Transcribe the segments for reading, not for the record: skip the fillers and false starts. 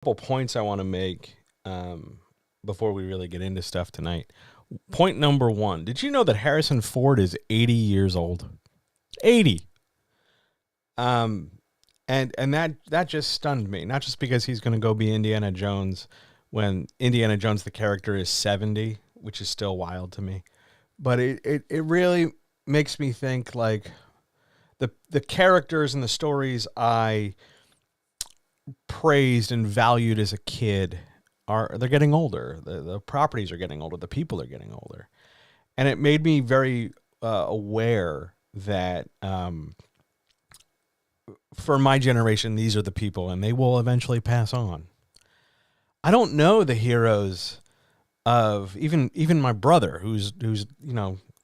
Couple points I want to make before we really get into stuff tonight. Point number one: did you know that Harrison Ford is 80 years old? 80. Um, and that just stunned me. Not just because he's going to go be Indiana Jones when Indiana Jones the character is 70, which is still wild to me, but it really makes me think like the characters and the stories I praised and valued as a kid they're getting older. The properties are getting older. The people are getting older, and it made me very aware that for my generation, these are the people, and they will eventually pass on. I don't know the heroes of even my brother, who's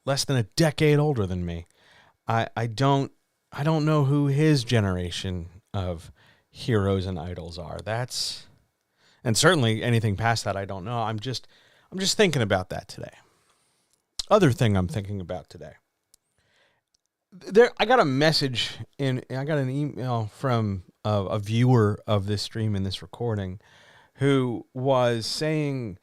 less than a decade older than me. I don't know who his generation of heroes and idols are. And certainly anything past that I don't know. I'm just thinking about that today. Other thing I'm thinking about today. I got a message I got an email from a viewer of this stream and this recording who was saying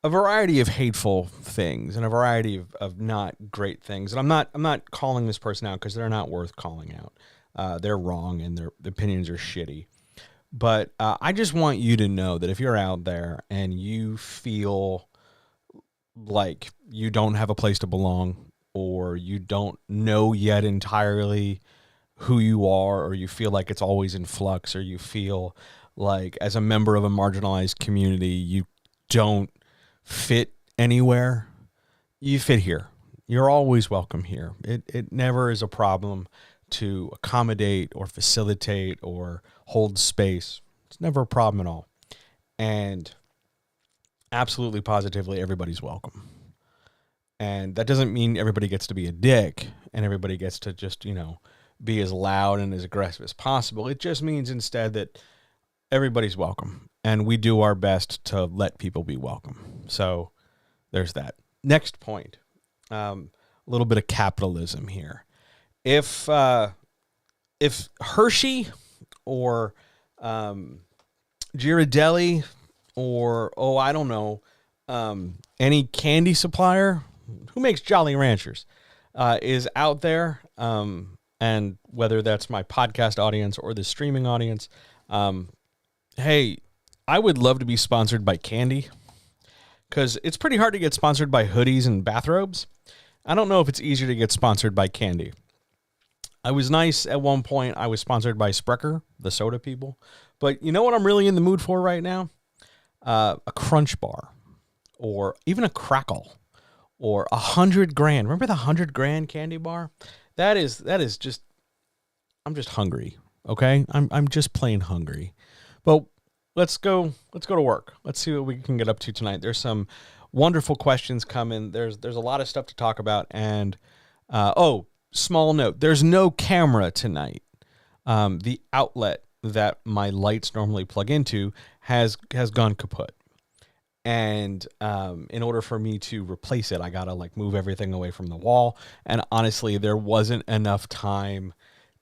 a variety of hateful things and a variety of not great things. And I'm not calling this person out because they're not worth calling out. They're wrong and their opinions are shitty. But I just want you to know that if you're out there and you feel like you don't have a place to belong, or you don't know yet entirely who you are, or you feel like it's always in flux, or you feel like as a member of a marginalized community you don't fit anywhere, you fit here. You're always welcome here. It never is a problem to accommodate or facilitate or hold space. It's never a problem at all. And absolutely positively everybody's welcome. And that doesn't mean everybody gets to be a dick and everybody gets to just, be as loud and as aggressive as possible. It just means instead that everybody's welcome, and we do our best to let people be welcome. So there's that. Next point, a little bit of capitalism here. If Hershey or Ghirardelli or I don't know, any candy supplier who makes Jolly Ranchers is out there, and whether that's my podcast audience or the streaming audience, hey, I would love to be sponsored by candy, because it's pretty hard to get sponsored by hoodies and bathrobes. I don't know if it's easier to get sponsored by candy. I was nice at one point. I was sponsored by Sprecher, the soda people. But you know what I'm really in the mood for right now? A Crunch Bar, or even a Crackle, or 100 grand. Remember the 100 grand candy bar? That is just, I'm just hungry. Okay, I'm just plain hungry. But let's go to work. Let's see what we can get up to tonight. There's some wonderful questions coming. There's a lot of stuff to talk about, and small note, there's no camera tonight. The outlet that my lights normally plug into has gone kaput. And in order for me to replace it, I got to move everything away from the wall. And honestly, there wasn't enough time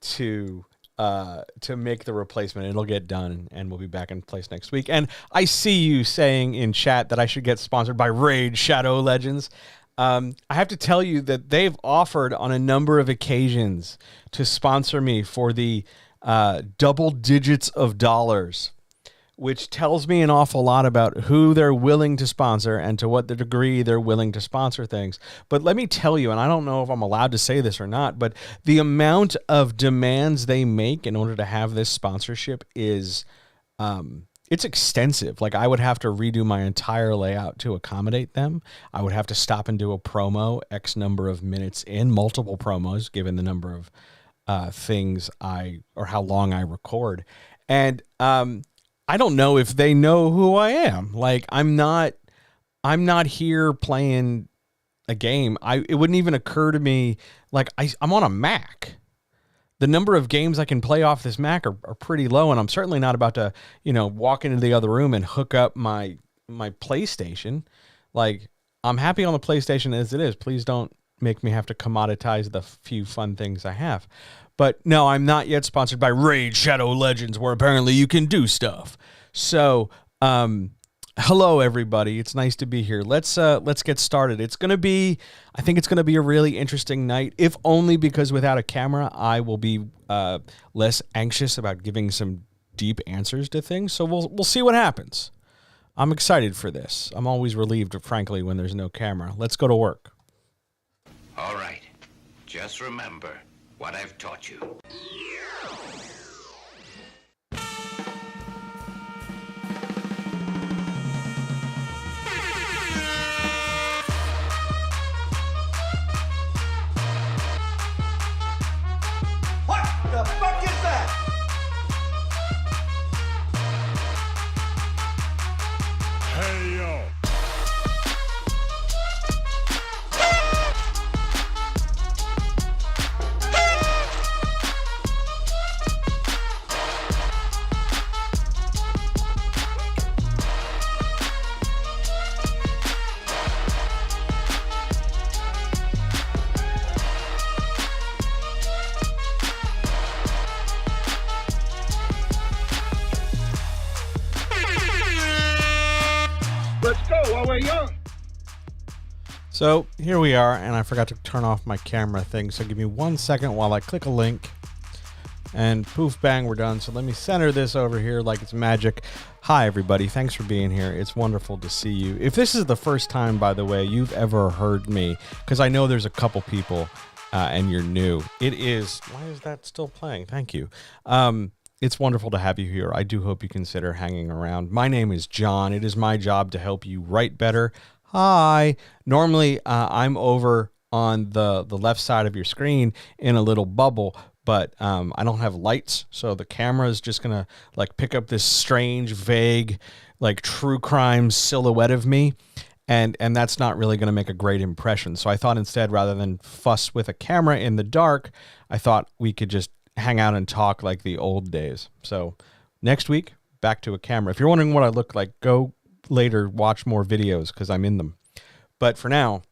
to make the replacement. It'll get done and we'll be back in place next week. And I see you saying in chat that I should get sponsored by Raid Shadow Legends. I have to tell you that they've offered on a number of occasions to sponsor me for the double digits of dollars, which tells me an awful lot about who they're willing to sponsor and to what the degree they're willing to sponsor things. But let me tell you, and I don't know if I'm allowed to say this or not, but the amount of demands they make in order to have this sponsorship is it's extensive. I would have to redo my entire layout to accommodate them. I would have to stop and do a promo X number of minutes in, multiple promos, given the number of things or how long I record. And I don't know if they know who I am. I'm not here playing a game. It wouldn't even occur to me, I'm on a Mac. The number of games I can play off this Mac are pretty low, and I'm certainly not about to, walk into the other room and hook up my PlayStation. I'm happy on the PlayStation as it is. Please don't make me have to commoditize the few fun things I have. But no, I'm not yet sponsored by Raid Shadow Legends, where apparently you can do stuff. So, hello everybody. It's nice to be here. Let's get started. I think it's gonna be a really interesting night, if only because without a camera, I will be less anxious about giving some deep answers to things. So we'll see what happens. I'm excited for this. I'm always relieved, frankly, when there's no camera. Let's go to work. All right. Just remember what I've taught you. What the fuck is that? Hey, yo. Let's go while we're young. So here we are, and I forgot to turn off my camera thing. So give me 1 second while I click a link, and poof, bang, we're done. So let me center this over here like it's magic. Hi, everybody. Thanks for being here. It's wonderful to see you. If this is the first time, by the way, you've ever heard me, because I know there's a couple people and you're new. It is. Why is that still playing? Thank you. It's wonderful to have you here. I do hope you consider hanging around. My name is John. It is my job to help you write better. Hi. Normally, I'm over on the left side of your screen in a little bubble, but I don't have lights, so the camera is just going to like pick up this strange, vague, like true crime silhouette of me, and that's not really going to make a great impression. So I thought instead, rather than fuss with a camera in the dark, I thought we could just hang out and talk like the old days. So next week, back to a camera. If you're wondering what I look like, go later, watch more videos because I'm in them. But for now,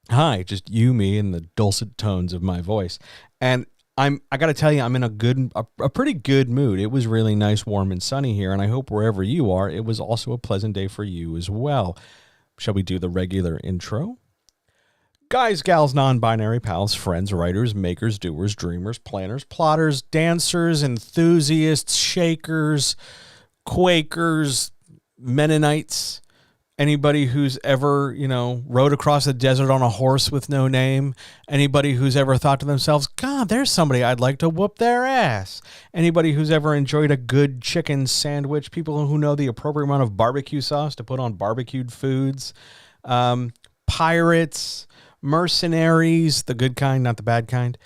hi, just you, me, and the dulcet tones of my voice. And I got to tell you, I'm in a pretty good mood. It was really nice, warm, and sunny here, and I hope wherever you are, it was also a pleasant day for you as well. Shall we do the regular intro? Guys, gals, non-binary pals, friends, writers, makers, doers, dreamers, planners, plotters, dancers, enthusiasts, shakers, Quakers, Mennonites, anybody who's ever, rode across the desert on a horse with no name, anybody who's ever thought to themselves, God, there's somebody I'd like to whoop their ass, anybody who's ever enjoyed a good chicken sandwich, people who know the appropriate amount of barbecue sauce to put on barbecued foods, pirates, mercenaries, the good kind, not the bad kind,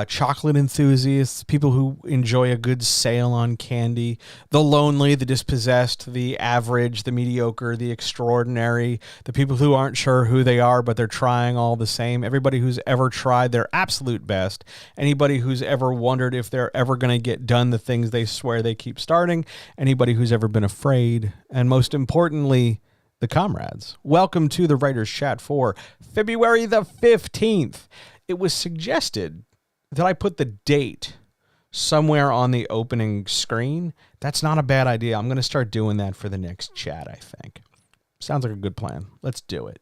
chocolate enthusiasts, people who enjoy a good sale on candy, the lonely, the dispossessed, the average, the mediocre, the extraordinary, the people who aren't sure who they are, but they're trying all the same, everybody who's ever tried their absolute best, anybody who's ever wondered if they're ever going to get done the things they swear they keep starting, anybody who's ever been afraid, and most importantly, the comrades. Welcome to the Writers Chat for February the 15th. It was suggested that I put the date somewhere on the opening screen. That's not a bad idea. I'm going to start doing that for the next chat, I think. Sounds like a good plan. Let's do it.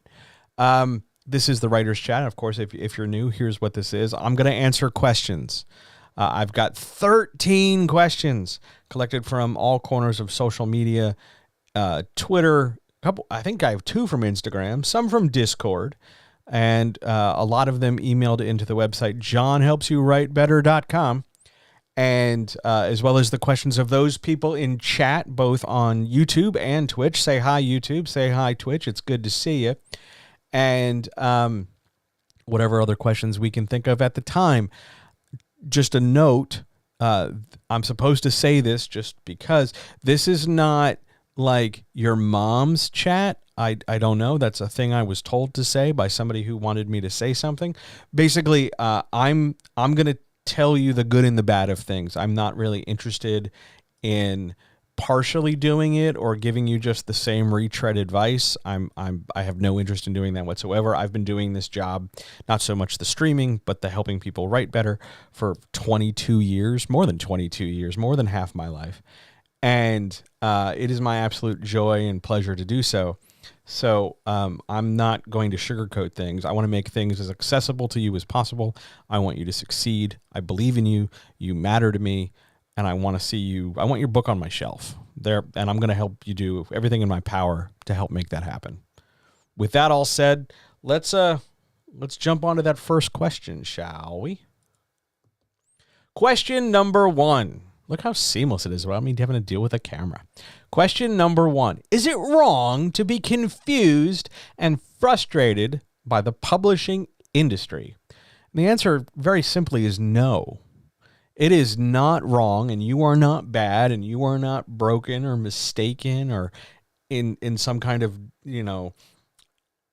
This is the Writers Chat. Of course, if you're new, here's what this is. I'm going to answer questions. I've got 13 questions collected from all corners of social media, Twitter, I think I have 2 from Instagram, some from Discord, and a lot of them emailed into the website johnhelpsyouwritebetter.com, and as well as the questions of those people in chat, both on YouTube and Twitch. Say hi, YouTube. Say hi, Twitch. It's good to see you. And whatever other questions we can think of at the time. Just a note, I'm supposed to say this just because this is not like your mom's chat. I don't know. That's a thing I was told to say by somebody who wanted me to say something. Basically, I'm going to tell you the good and the bad of things. I'm not really interested in partially doing it or giving you just the same retread advice, I have no interest in doing that whatsoever. I've been doing this job, not so much the streaming, but the helping people write better for 22 years, more than 22 years, more than half my life. And it is my absolute joy and pleasure to do so. So I'm not going to sugarcoat things. I want to make things as accessible to you as possible. I want you to succeed. I believe in you. You matter to me. And I want to see you. I want your book on my shelf there, and I'm going to help you do everything in my power to help make that happen. With that all said, let's jump onto that first question, shall we? Question number 1. Look how seamless it is without me having to deal with a camera. Question number 1. Is it wrong to be confused and frustrated by the publishing industry? And the answer very simply is no. It is not wrong, and you are not bad, and you are not broken or mistaken or in some kind of,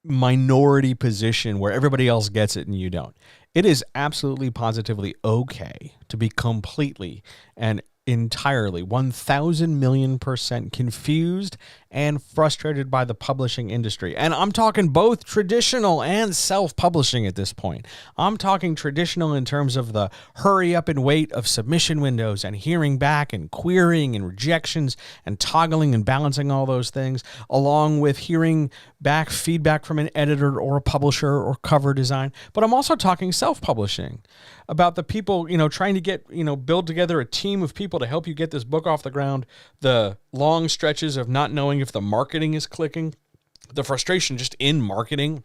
minority position where everybody else gets it and you don't. It is absolutely positively okay to be completely and entirely 1,000,000,000% confused and frustrated by the publishing industry. And I'm talking both traditional and self-publishing at this point. I'm talking traditional in terms of the hurry up and wait of submission windows and hearing back and querying and rejections and toggling and balancing all those things, along with hearing back feedback from an editor or a publisher or cover design. But I'm also talking self-publishing, about the people, trying to get, build together a team of people to help you get this book off the ground, the long stretches of not knowing if the marketing is clicking, the frustration just in marketing.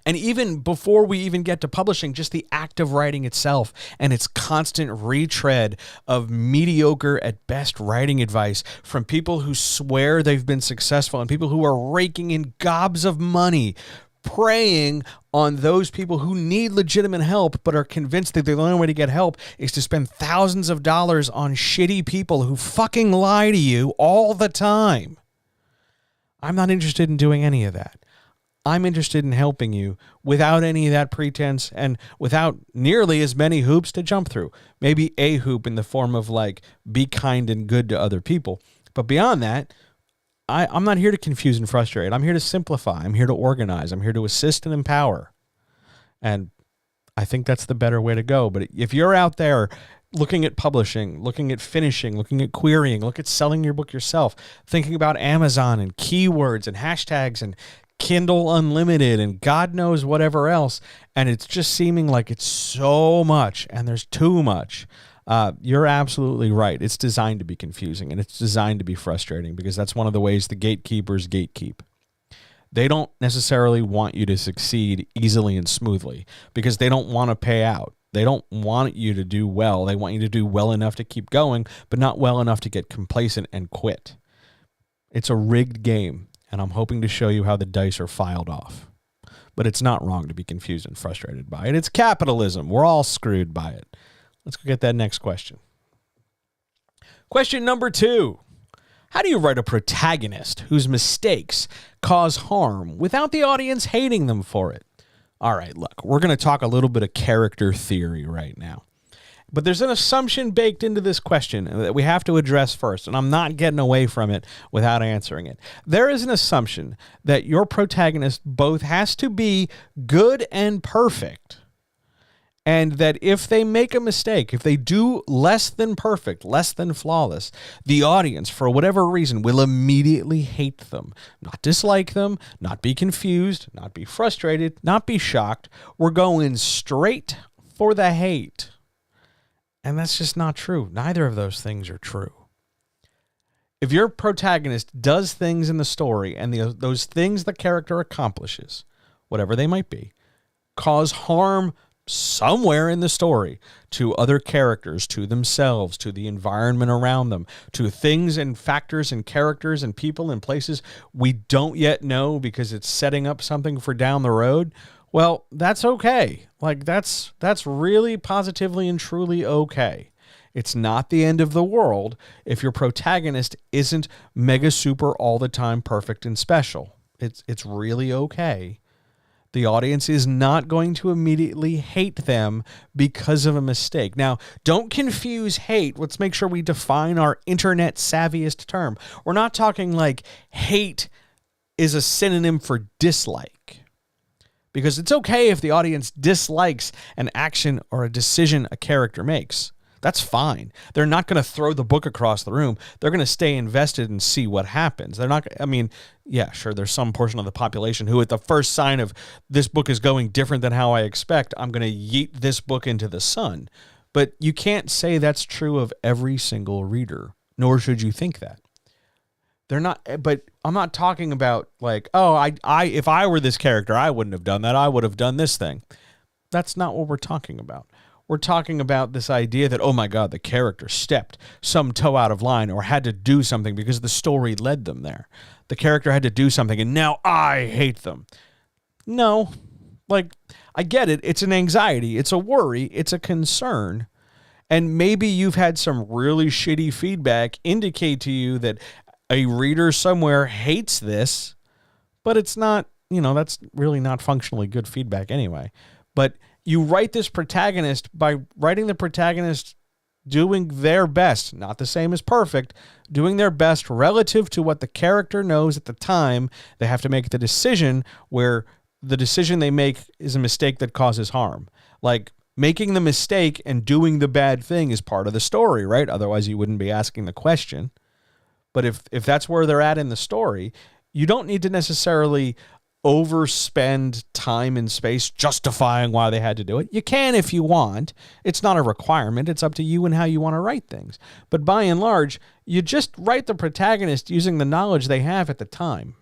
And even before we even get to publishing, just the act of writing itself and its constant retread of mediocre at best writing advice from people who swear they've been successful and people who are raking in gobs of money, preying on those people who need legitimate help but are convinced that the only way to get help is to spend thousands of dollars on shitty people who fucking lie to you all the time. I'm not interested in doing any of that. I'm interested in helping you without any of that pretense and without nearly as many hoops to jump through. Maybe a hoop in the form of be kind and good to other people. But beyond that, I'm not here to confuse and frustrate. I'm here to simplify. I'm here to organize. I'm here to assist and empower. And I think that's the better way to go. But if you're out there looking at publishing, looking at finishing, looking at querying, look at selling your book yourself, thinking about Amazon and keywords and hashtags and Kindle Unlimited and God knows whatever else, and it's just seeming like it's so much and there's too much, you're absolutely right. It's designed to be confusing and it's designed to be frustrating because that's one of the ways the gatekeepers gatekeep. They don't necessarily want you to succeed easily and smoothly because they don't want to pay out. They don't want you to do well. They want you to do well enough to keep going, but not well enough to get complacent and quit. It's a rigged game, and I'm hoping to show you how the dice are filed off. But it's not wrong to be confused and frustrated by it. It's capitalism. We're all screwed by it. Let's go get that next question. Question number 2. How do you write a protagonist whose mistakes cause harm without the audience hating them for it? All right, look, we're going to talk a little bit of character theory right now. But there's an assumption baked into this question that we have to address first, and I'm not getting away from it without answering it. There is an assumption that your protagonist both has to be good and perfect, and that if they make a mistake, if they do less than perfect, less than flawless, the audience, for whatever reason, will immediately hate them, not dislike them, not be confused, not be frustrated, not be shocked. We're going straight for the hate. And that's just not true. Neither of those things are true. If your protagonist does things in the story and those things the character accomplishes, whatever they might be, cause harm somewhere in the story to other characters, to themselves, to the environment around them, to things and factors and characters and people and places we don't yet know because it's setting up something for down the road, well, that's okay. That's really positively and truly okay. It's not the end of the world if your protagonist isn't mega super all the time perfect and special. It's really okay The audience is not going to immediately hate them because of a mistake. Now, don't confuse hate. Let's make sure we define our internet savviest term. We're not talking like hate is a synonym for dislike. Because it's okay if the audience dislikes an action or a decision a character makes. That's fine. They're not going to throw the book across the room. They're going to stay invested and see what happens. They're not, I mean, yeah, sure, there's some portion of the population who at the first sign of this book is going different than how I expect, I'm going to yeet this book into the sun. But you can't say that's true of every single reader, nor should you think that. They're not, but I'm not talking about like, oh, I if I were this character, I wouldn't have done that. I would have done this thing. That's not what we're talking about. We're talking about this idea that, oh my God, the character stepped some toe out of line or had to do something because the story led them there. The character had to do something and now I hate them. No, like, I get it. It's an anxiety. It's a worry. It's a concern. And maybe you've had some really shitty feedback indicate to you that a reader somewhere hates this, but it's not, that's really not functionally good feedback anyway. But you write this protagonist by writing the protagonist doing their best, not the same as perfect, doing their best relative to what the character knows at the time. They have to make the decision where the decision they make is a mistake that causes harm. Like making the mistake and doing the bad thing is part of the story, right? Otherwise you wouldn't be asking the question. But if that's where they're at in the story, you don't need to necessarily overspend time and space justifying why they had to do it. You can if you want. It's not a requirement. It's up to you and how you want to write things. But by and large, you just write the protagonist using the knowledge they have at the time.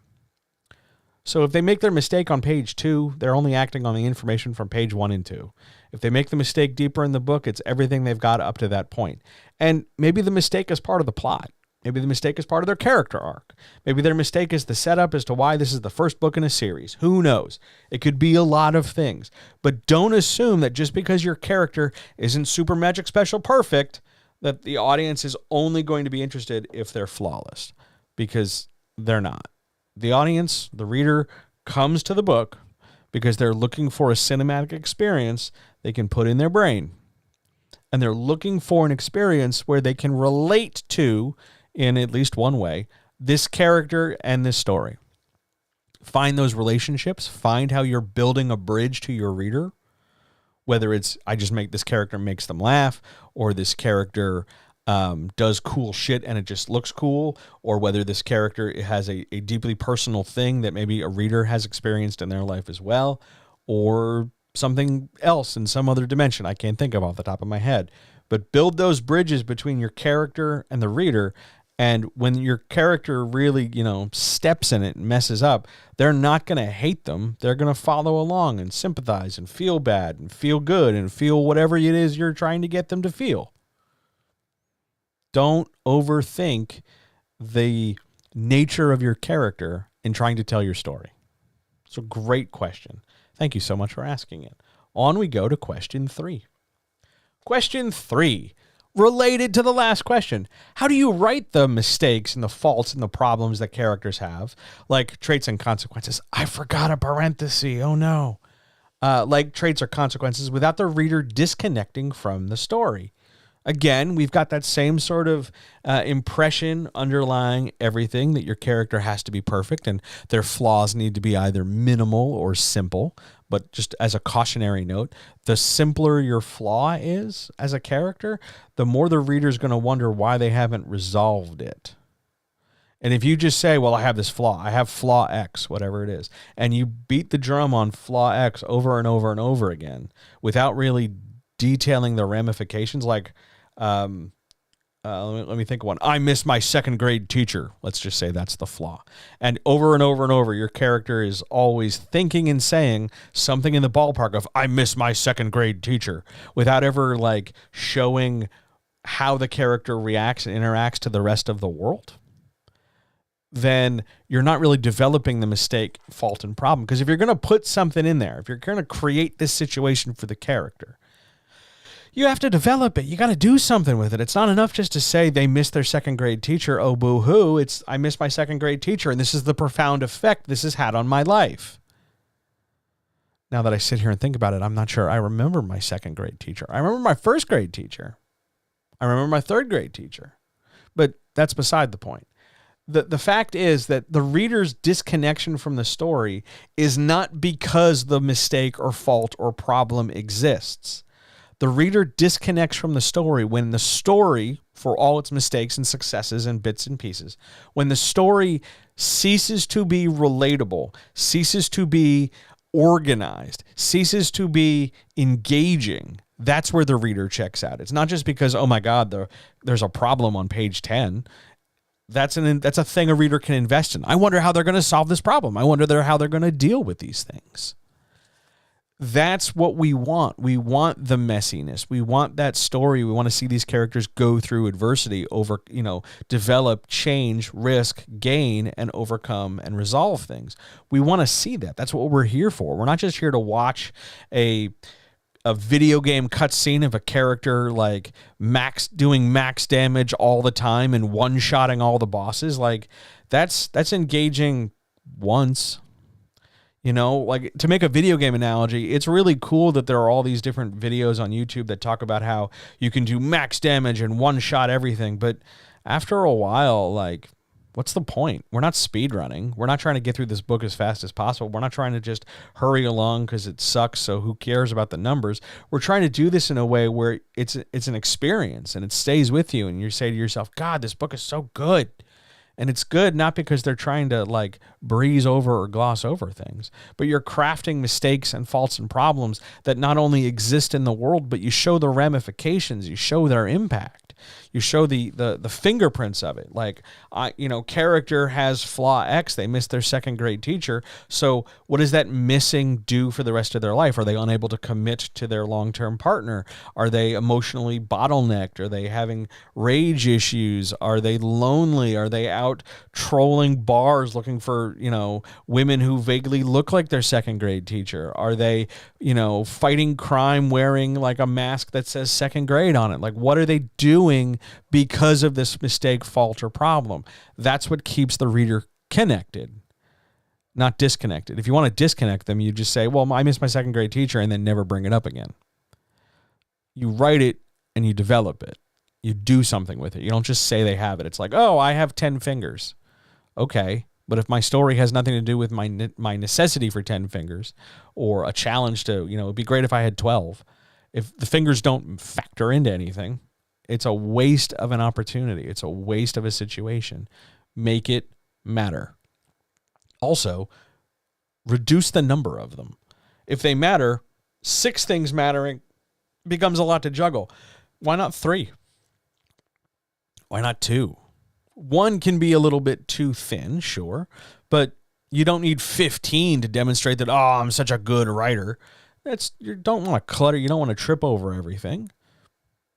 So if they make their mistake on page 2, they're only acting on the information from page 1 and 2. If they make the mistake deeper in the book, it's everything they've got up to that point. And maybe the mistake is part of the plot. Maybe the mistake is part of their character arc. Maybe their mistake is the setup as to why this is the first book in a series. Who knows? It could be a lot of things. But don't assume that just because your character isn't super magic special perfect, that the audience is only going to be interested if they're flawless. Because they're not. The audience, the reader, comes to the book because they're looking for a cinematic experience they can put in their brain. And they're looking for an experience where they can relate to, in at least one way, this character and this story. Find those relationships. Find how you're building a bridge to your reader. Whether it's, I just make this character makes them laugh, or this character does cool shit and it just looks cool, or whether this character has a deeply personal thing that maybe a reader has experienced in their life as well, or something else in some other dimension I can't think of off the top of my head. But build those bridges between your character and the reader. And when your character really, steps in it and messes up, they're not going to hate them. They're going to follow along and sympathize and feel bad and feel good and feel whatever it is you're trying to get them to feel. Don't overthink the nature of your character in trying to tell your story. It's a great question. Thank you so much for asking it. On we go to question 3. Question 3. Related to the last question, how do you write the mistakes and the faults and the problems that characters have, like traits and consequences? I forgot a parenthesis. Oh no. Like traits or consequences without the reader disconnecting from the story. Again, we've got that same sort of impression underlying everything, that your character has to be perfect and their flaws need to be either minimal or simple. But just as a cautionary note, the simpler your flaw is as a character, the more the reader's going to wonder why they haven't resolved it. And if you just say, well, I have this flaw, I have flaw X, whatever it is, and you beat the drum on flaw X over and over and over again without really detailing the ramifications, like, let me think of one. I miss my second grade teacher. Let's just say that's the flaw. And over and over and over, your character is always thinking and saying something in the ballpark of, I miss my second grade teacher, without ever like showing how the character reacts and interacts to the rest of the world. Then you're not really developing the mistake, fault, and problem. Because if you're going to put something in there, if you're going to create this situation for the character, you have to develop it. You got to do something with it. It's not enough just to say they missed their second grade teacher. Oh, boo-hoo. It's, I miss my second grade teacher, and this is the profound effect this has had on my life. Now that I sit here and think about it, I'm not sure I remember my second grade teacher. I remember my first grade teacher. I remember my third grade teacher. But that's beside the point. The fact is that the reader's disconnection from the story is not because the mistake or fault or problem exists. The reader disconnects from the story when the story, for all its mistakes and successes and bits and pieces, when the story ceases to be relatable, ceases to be organized, ceases to be engaging, that's where the reader checks out. It's not just because, oh my God, there's a problem on page 10. That's a thing a reader can invest in. I wonder how they're going to solve this problem. I wonder how they're going to deal with these things. That's what we want. We want the messiness. We want that story. We want to see these characters go through adversity, develop, change, risk, gain, and overcome and resolve things. We want to see that. That's what we're here for. We're not just here to watch a video game cutscene of a character like doing max damage all the time and one-shotting all the bosses. Like that's engaging once. Like to make a video game analogy, it's really cool that there are all these different videos on YouTube that talk about how you can do max damage and one-shot everything. But after a while, like, what's the point? We're not speedrunning. We're not trying to get through this book as fast as possible. We're not trying to just hurry along because it sucks, so who cares about the numbers? We're trying to do this in a way where it's an experience and it stays with you, and you say to yourself, God, this book is so good. And it's good not because they're trying to like breeze over or gloss over things, but you're crafting mistakes and faults and problems that not only exist in the world, but you show the ramifications, you show their impact. You show the fingerprints of it. Like, character has flaw X. They missed their second grade teacher. So what does that missing do for the rest of their life? Are they unable to commit to their long-term partner? Are they emotionally bottlenecked? Are they having rage issues? Are they lonely? Are they out trolling bars looking for, women who vaguely look like their second grade teacher? Are they, fighting crime wearing like a mask that says second grade on it? Like, what are they doing because of this mistake, fault, or problem? That's what keeps the reader connected, not disconnected. If you want to disconnect them, you just say, well, I missed my second grade teacher, and then never bring it up again. You write it and you develop it. You do something with it. You don't just say they have it. It's like, oh, I have 10 fingers. Okay, but if my story has nothing to do with my necessity for 10 fingers, or a challenge to, it'd be great if I had 12. If the fingers don't factor into anything, it's a waste of an opportunity. It's a waste of a situation. Make it matter. Also, reduce the number of them. If they matter, 6 things mattering becomes a lot to juggle. Why not 3? Why not 2? 1 can be a little bit too thin, sure, but you don't need 15 to demonstrate that, I'm such a good writer. You don't want to clutter. You don't want to trip over everything.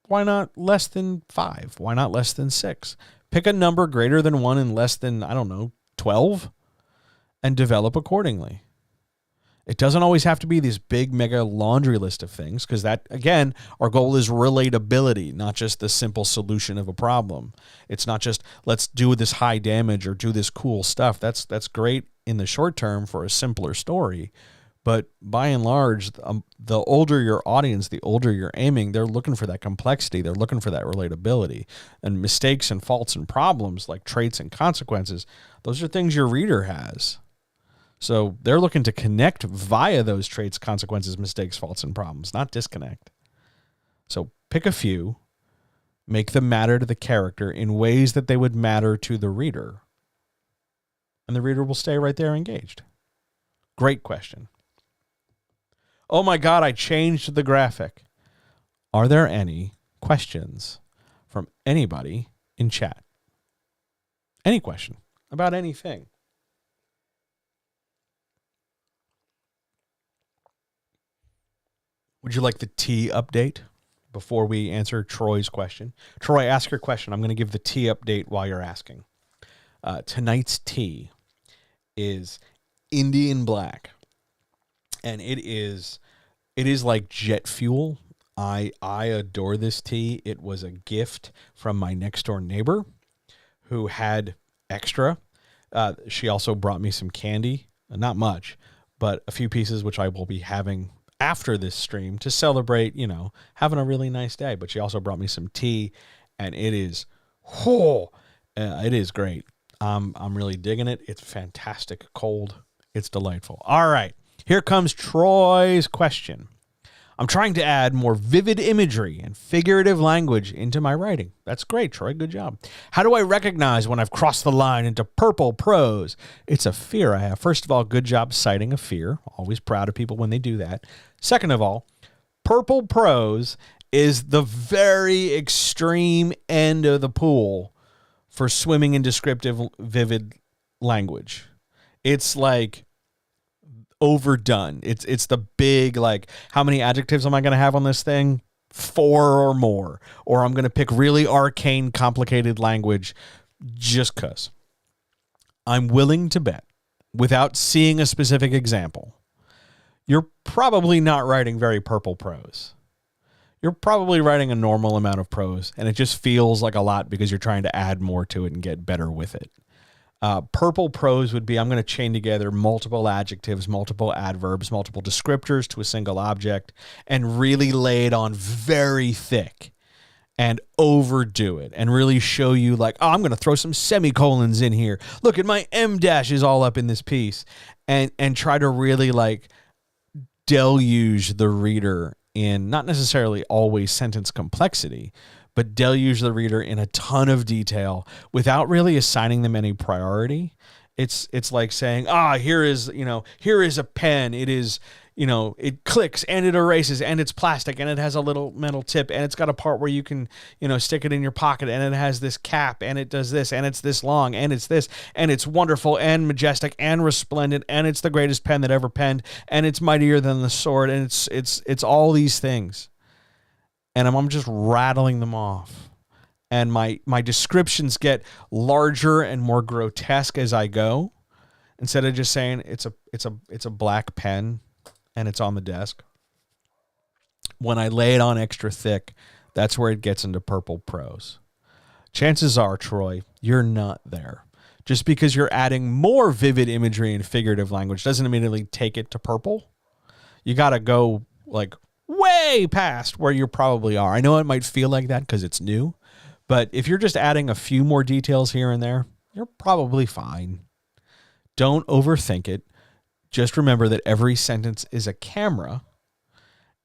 Why not less than 5? Why not less than 6? Pick a number greater than 1 and less than, 12, and develop accordingly. It doesn't always have to be this big mega laundry list of things, because that, again, our goal is relatability, not just the simple solution of a problem. It's not just let's do this high damage or do this cool stuff. That's great in the short term for a simpler story. But by and large, the older your audience, the older you're aiming, they're looking for that complexity. They're looking for that relatability. And mistakes and faults and problems, like traits and consequences, those are things your reader has. So they're looking to connect via those traits, consequences, mistakes, faults, and problems, not disconnect. So pick a few, make them matter to the character in ways that they would matter to the reader. And the reader will stay right there engaged. Great question. Oh my God, I changed the graphic. Are there any questions from anybody in chat? Any question about anything? Would you like the tea update before we answer Troy's question? Troy, ask your question. I'm going to give the tea update while you're asking. Tonight's tea is Indian Black. And it is like jet fuel. I adore this tea. It was a gift from my next door neighbor who had extra. She also brought me some candy, not much, but a few pieces which I will be having after this stream to celebrate, having a really nice day. But she also brought me some tea, and it is, it is great. I'm really digging it. It's fantastic cold. It's delightful. All right, here comes Troy's question. I'm trying to add more vivid imagery and figurative language into my writing. That's great, Troy. Good job. How do I recognize when I've crossed the line into purple prose? It's a fear I have. First of all, good job citing a fear. Always proud of people when they do that. Second of all, purple prose is the very extreme end of the pool for swimming in descriptive, vivid language. It's like overdone. It's the big, like, how many adjectives am I going to have on this thing? 4 or more. Or I'm going to pick really arcane, complicated language just because. I'm willing to bet, without seeing a specific example, you're probably not writing very purple prose. You're probably writing a normal amount of prose, and it just feels like a lot because you're trying to add more to it and get better with it. Purple prose would be, I'm going to chain together multiple adjectives, multiple adverbs, multiple descriptors to a single object, and really lay it on very thick and overdo it and really show you like, oh, I'm going to throw some semicolons in here. Look at my M dash is all up in this piece, and try to really like deluge the reader in not necessarily always sentence complexity, but deluge the reader in a ton of detail without really assigning them any priority. It's like saying, here is a pen. It is, it clicks and it erases and it's plastic and it has a little metal tip and it's got a part where you can, stick it in your pocket and it has this cap and it does this and it's this long and it's this and it's wonderful and majestic and resplendent and it's the greatest pen that ever penned and it's mightier than the sword and it's all these things. And I'm just rattling them off. And my descriptions get larger and more grotesque as I go. Instead of just saying it's a black pen and it's on the desk. When I lay it on extra thick, that's where it gets into purple prose. Chances are, Troy, you're not there. Just because you're adding more vivid imagery and figurative language doesn't immediately take it to purple. You got to go like way past where you probably are. I know it might feel like that because it's new, but if you're just adding a few more details here and there, you're probably fine. Don't overthink it. Just remember that every sentence is a camera,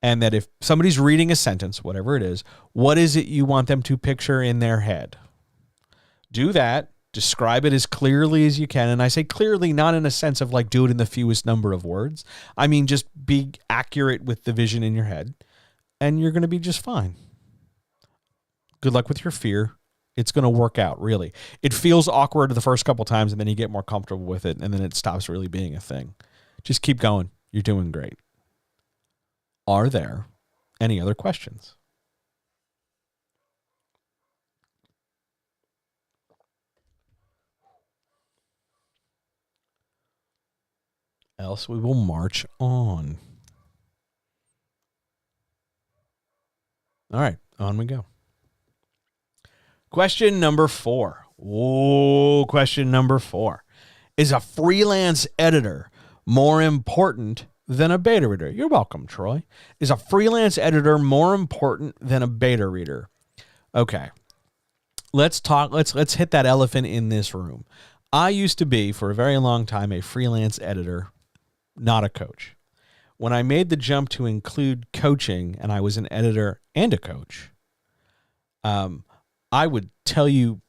and that if somebody's reading a sentence, whatever it is, what is it you want them to picture in their head? Do that. Describe it as clearly as you can. And I say clearly, not in a sense of like do it in the fewest number of words. I mean, just be accurate with the vision in your head and you're going to be just fine. Good luck with your fear. It's going to work out, really. It feels awkward the first couple times and then you get more comfortable with it and then it stops really being a thing. Just keep going. You're doing great. Are there any other questions? Else we will march on. All right, on we go. Question number 4. Question number 4. Is a freelance editor more important than a beta reader? You're welcome, Troy. Is a freelance editor more important than a beta reader? Okay. Let's talk. Let's hit that elephant in this room. I used to be, for a very long time, a freelance editor, not a coach. When I made the jump to include coaching and I was an editor and a coach, I would tell you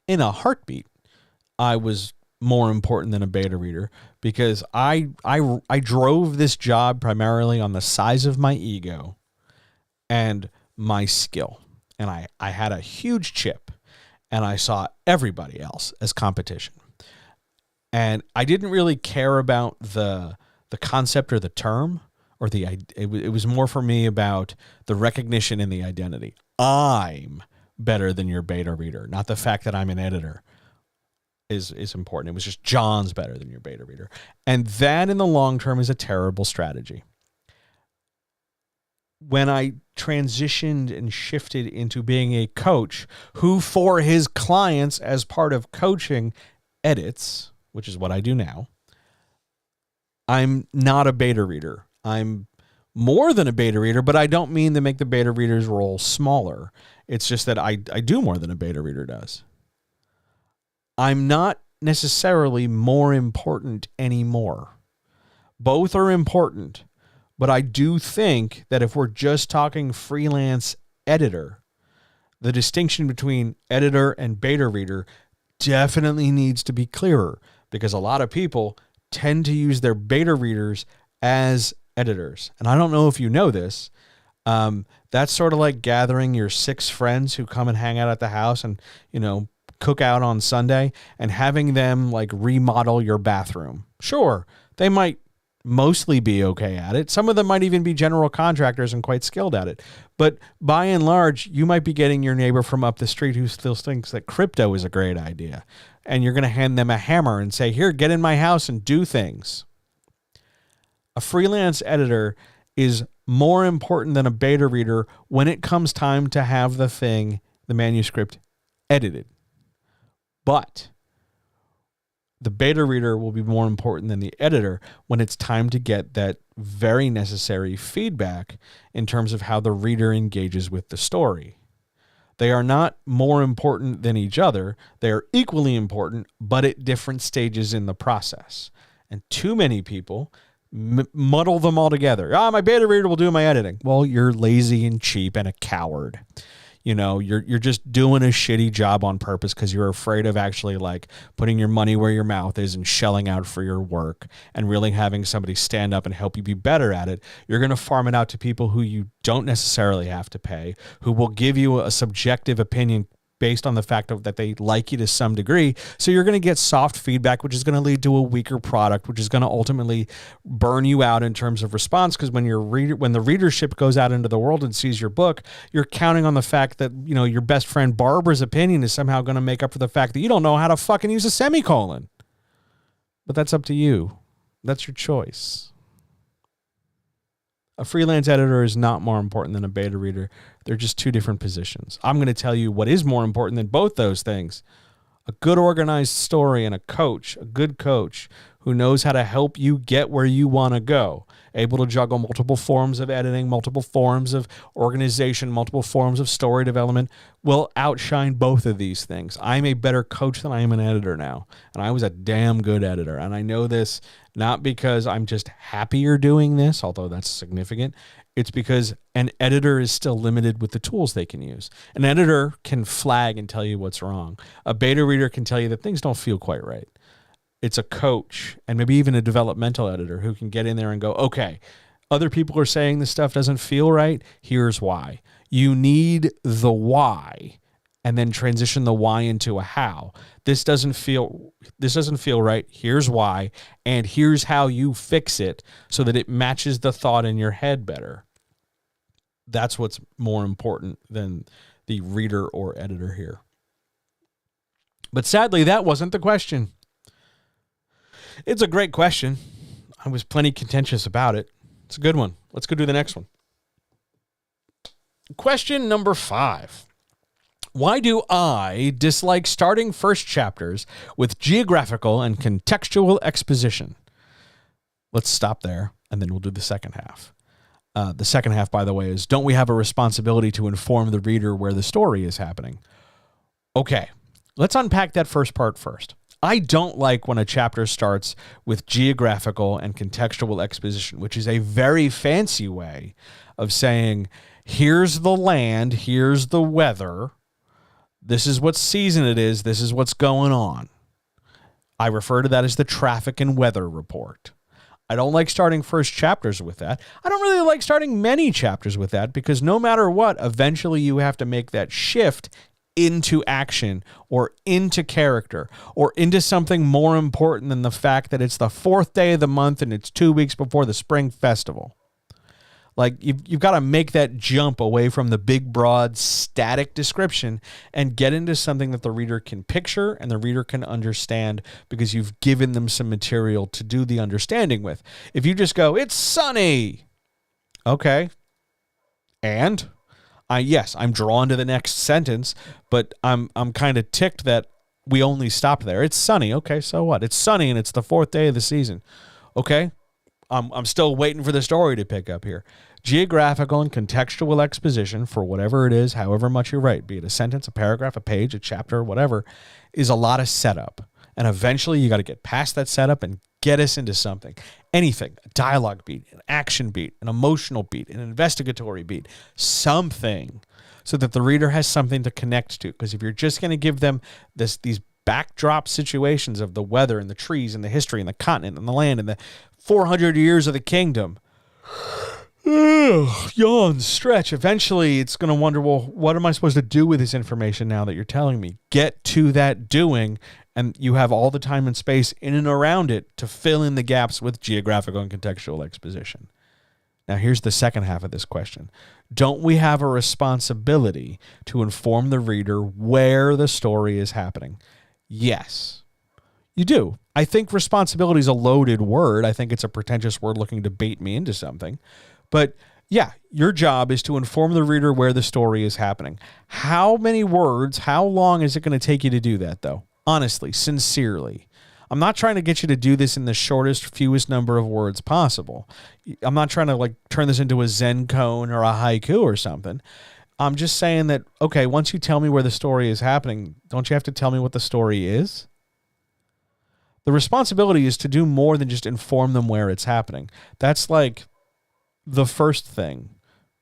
in a heartbeat, I was more important than a beta reader because I drove this job primarily on the size of my ego and my skill. And I had a huge chip and I saw everybody else as competition. And I didn't really care about the concept or the term or it was more for me about the recognition and the identity. I'm better than your beta reader, not the fact that I'm an editor is important. It was just John's better than your beta reader. And that in the long term is a terrible strategy. When I transitioned and shifted into being a coach who for his clients as part of coaching edits, which is what I do now, I'm not a beta reader. I'm more than a beta reader, but I don't mean to make the beta reader's role smaller. It's just that I do more than a beta reader does. I'm not necessarily more important anymore. Both are important, but I do think that if we're just talking freelance editor, the distinction between editor and beta reader definitely needs to be clearer, because a lot of people tend to use their beta readers as editors. And I don't know if you know this. That's sort of like gathering your 6 friends who come and hang out at the house and, cook out on Sunday and having them like remodel your bathroom. Sure, they might mostly be okay at it. Some of them might even be general contractors and quite skilled at it. But by and large, you might be getting your neighbor from up the street who still thinks that crypto is a great idea. And you're going to hand them a hammer and say, here, get in my house and do things. A freelance editor is more important than a beta reader when it comes time to have the manuscript, edited. But the beta reader will be more important than the editor when it's time to get that very necessary feedback in terms of how the reader engages with the story. They are not more important than each other. They are equally important, but at different stages in the process. And too many people muddle them all together. My beta reader will do my editing. Well, you're lazy and cheap and a coward. You're just doing a shitty job on purpose because you're afraid of actually like putting your money where your mouth is and shelling out for your work and really having somebody stand up and help you be better at it. You're going to farm it out to people who you don't necessarily have to pay, who will give you a subjective opinion based on the fact that they like you to some degree. So you're going to get soft feedback, which is going to lead to a weaker product, which is going to ultimately burn you out in terms of response. Because when the readership goes out into the world and sees your book, you're counting on the fact that, your best friend Barbara's opinion is somehow going to make up for the fact that you don't know how to fucking use a semicolon. But that's up to you. That's your choice. A freelance editor is not more important than a beta reader. They're just two different positions. I'm going to tell you what is more important than both those things. A good organized story and a good coach who knows how to help you get where you want to go, able to juggle multiple forms of editing, multiple forms of organization, multiple forms of story development, will outshine both of these things. I'm a better coach than I am an editor now, and I was a damn good editor. And I know this not because I'm just happier doing this, although that's significant. It's because an editor is still limited with the tools they can use. An editor can flag and tell you what's wrong. A beta reader can tell you that things don't feel quite right. It's a coach and maybe even a developmental editor who can get in there and go, okay, other people are saying this stuff doesn't feel right. Here's why. You need the why, and then transition the why into a how. This doesn't feel right. Here's why, and here's how you fix it so that it matches the thought in your head better. That's what's more important than the reader or editor here. But sadly, that wasn't the question. It's a great question. I was plenty contentious about it. It's a good one. Let's go do the next one. Question number 5. Why do I dislike starting first chapters with geographical and contextual exposition? Let's stop there, and then we'll do the second half. The second half, by the way, is don't we have a responsibility to inform the reader where the story is happening? Okay, let's unpack that first part first. I don't like when a chapter starts with geographical and contextual exposition, which is a very fancy way of saying, here's the land, here's the weather, this is what season it is, this is what's going on. I refer to that as the traffic and weather report. I don't like starting first chapters with that. I don't really like starting many chapters with that because no matter what, eventually you have to make that shift into action or into character or into something more important than the fact that it's the 4th day of the month and it's 2 weeks before the spring festival. Like you've got to make that jump away from the big, broad, static description and get into something that the reader can picture and the reader can understand because you've given them some material to do the understanding with. If you just go, it's sunny. Okay. And I'm drawn to the next sentence, but I'm kind of ticked that we only stopped there. It's sunny. Okay, so what? It's sunny and it's the 4th day of the season. Okay, I'm still waiting for the story to pick up here. Geographical and contextual exposition for whatever it is, however much you write, be it a sentence, a paragraph, a page, a chapter, whatever, is a lot of setup. And eventually you got to get past that setup and get us into something. Anything, a dialogue beat, an action beat, an emotional beat, an investigatory beat, something, so that the reader has something to connect to. Because if you're just going to give them these backdrop situations of the weather and the trees and the history and the continent and the land and the 400 years of the kingdom, yawn, stretch. Eventually, it's going to wonder, well, what am I supposed to do with this information now that you're telling me? Get to that doing, and you have all the time and space in and around it to fill in the gaps with geographical and contextual exposition. Now, here's the second half of this question. Don't we have a responsibility to inform the reader where the story is happening? Yes, you do. I think responsibility is a loaded word. I think it's a pretentious word looking to bait me into something. But yeah, your job is to inform the reader where the story is happening. How many words, how long is it going to take you to do that, though? Honestly, sincerely. I'm not trying to get you to do this in the shortest, fewest number of words possible. I'm not trying to turn this into a Zen koan or a haiku or something. I'm just saying that, okay, once you tell me where the story is happening, don't you have to tell me what the story is? The responsibility is to do more than just inform them where it's happening. That's like the first thing.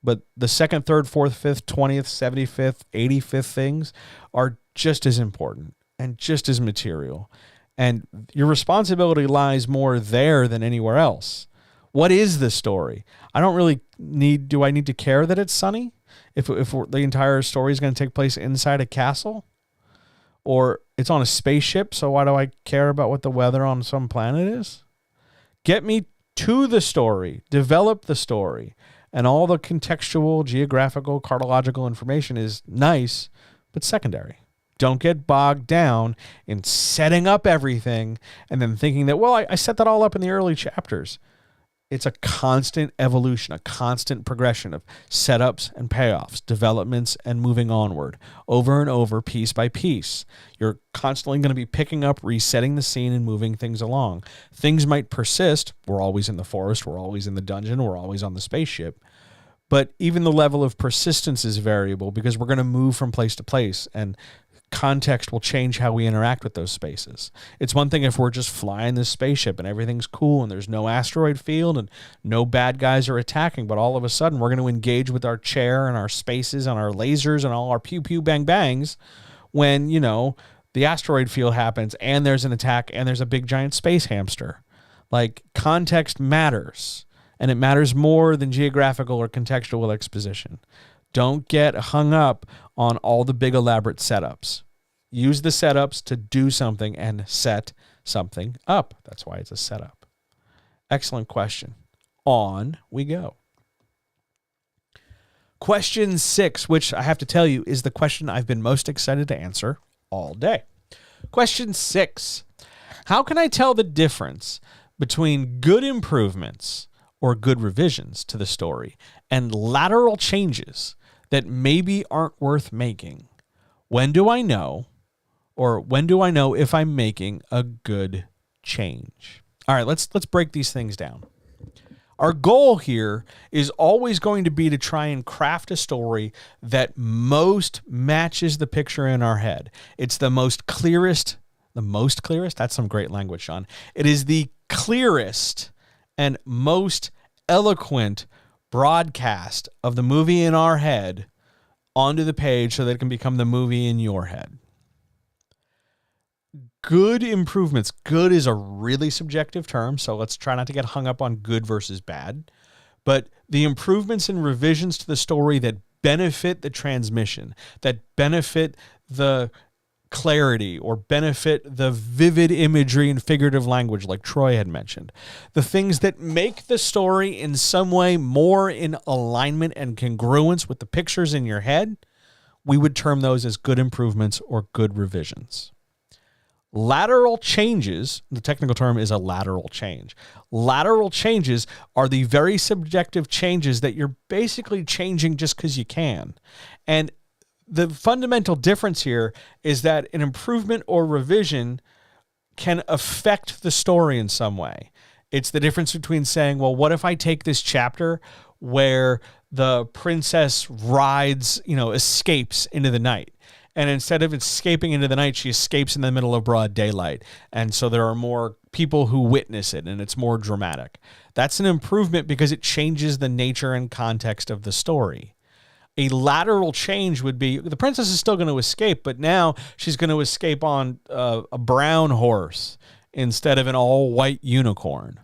But the second, third, fourth, fifth, 20th, 75th, 85th things are just as important and just as material. And your responsibility lies more there than anywhere else. What is the story? I don't really do I need to care that it's sunny? If the entire story is going to take place inside a castle? Or it's on a spaceship, so why do I care about what the weather on some planet is? Get me to the story. Develop the story. And all the contextual, geographical, cartological information is nice, but secondary. Don't get bogged down in setting up everything and then thinking that, well, I set that all up in the early chapters. It's a constant evolution, a constant progression of setups and payoffs, developments and moving onward, over and over, piece by piece. You're constantly going to be picking up, resetting the scene, and moving things along. Things might persist. We're always in the forest. We're always in the dungeon. We're always on the spaceship. But even the level of persistence is variable because we're going to move from place to place, and context will change how we interact with those spaces. It's one thing if we're just flying this spaceship and everything's cool and there's no asteroid field and no bad guys are attacking, but all of a sudden we're going to engage with our chair and our spaces and our lasers and all our pew pew bang bangs when, the asteroid field happens and there's an attack and there's a big giant space hamster. Context matters, and it matters more than geographical or contextual exposition. Don't get hung up on all the big elaborate setups. Use the setups to do something and set something up. That's why it's a setup. Excellent question. On we go. Question 6, which I have to tell you is the question I've been most excited to answer all day. Question 6. How can I tell the difference between good improvements or good revisions to the story and lateral changes that maybe aren't worth making? When do I know, or when do I know if I'm making a good change? All right, let's break these things down. Our goal here is always going to be to try and craft a story that most matches the picture in our head. It's the most clearest, that's some great language, Sean. It is the clearest and most eloquent broadcast of the movie in our head onto the page so that it can become the movie in your head. Good improvements. Good is a really subjective term, so let's try not to get hung up on good versus bad. But the improvements and revisions to the story that benefit the transmission, that benefit the clarity or benefit the vivid imagery and figurative language like Troy had mentioned. The things that make the story in some way more in alignment and congruence with the pictures in your head, we would term those as good improvements or good revisions. Lateral changes, the technical term is a lateral change. Lateral changes are the very subjective changes that you're basically changing just because you can. And the fundamental difference here is that an improvement or revision can affect the story in some way. It's the difference between saying, well, what if I take this chapter where the princess rides, escapes into the night. And instead of escaping into the night, she escapes in the middle of broad daylight. And so there are more people who witness it, and it's more dramatic. That's an improvement because it changes the nature and context of the story. A lateral change would be the princess is still going to escape, but now she's going to escape on a brown horse instead of an all-white unicorn.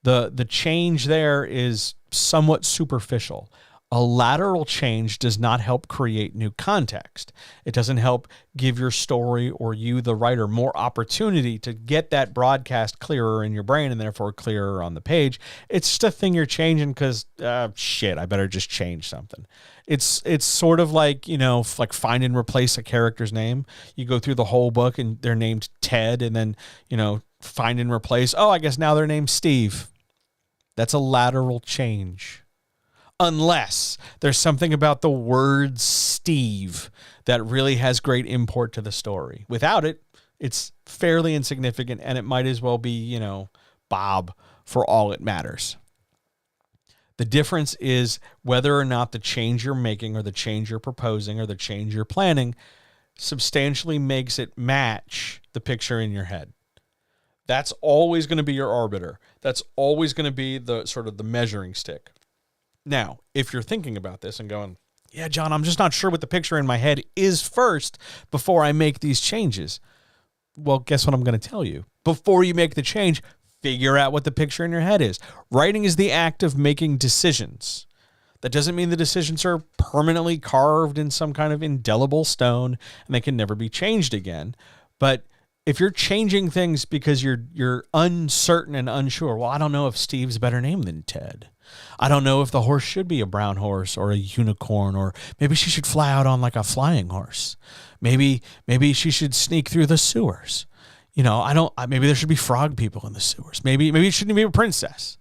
The change there is somewhat superficial. A lateral change does not help create new context. It doesn't help give your story or you, the writer, more opportunity to get that broadcast clearer in your brain and therefore clearer on the page. It's just a thing you're changing because, I better just change something. It's sort of like, like find and replace a character's name. You go through the whole book and they're named Ted, and then, find and replace. Oh, I guess now they're named Steve. That's a lateral change. Unless there's something about the word Steve that really has great import to the story. Without it, it's fairly insignificant, and it might as well be, Bob for all it matters. The difference is whether or not the change you're making or the change you're proposing or the change you're planning substantially makes it match the picture in your head. That's always going to be your arbiter. That's always going to be the sort of the measuring stick. Now, if you're thinking about this and going, yeah, John, I'm just not sure what the picture in my head is first before I make these changes. Well, guess what I'm going to tell you? Before you make the change, figure out what the picture in your head is. Writing is the act of making decisions. That doesn't mean the decisions are permanently carved in some kind of indelible stone and they can never be changed again. But if you're changing things because you're uncertain and unsure, well, I don't know if Steve's a better name than Ted. I don't know if the horse should be a brown horse or a unicorn, or maybe she should fly out on like a flying horse. Maybe she should sneak through the sewers. Maybe there should be frog people in the sewers. Maybe it shouldn't be a princess.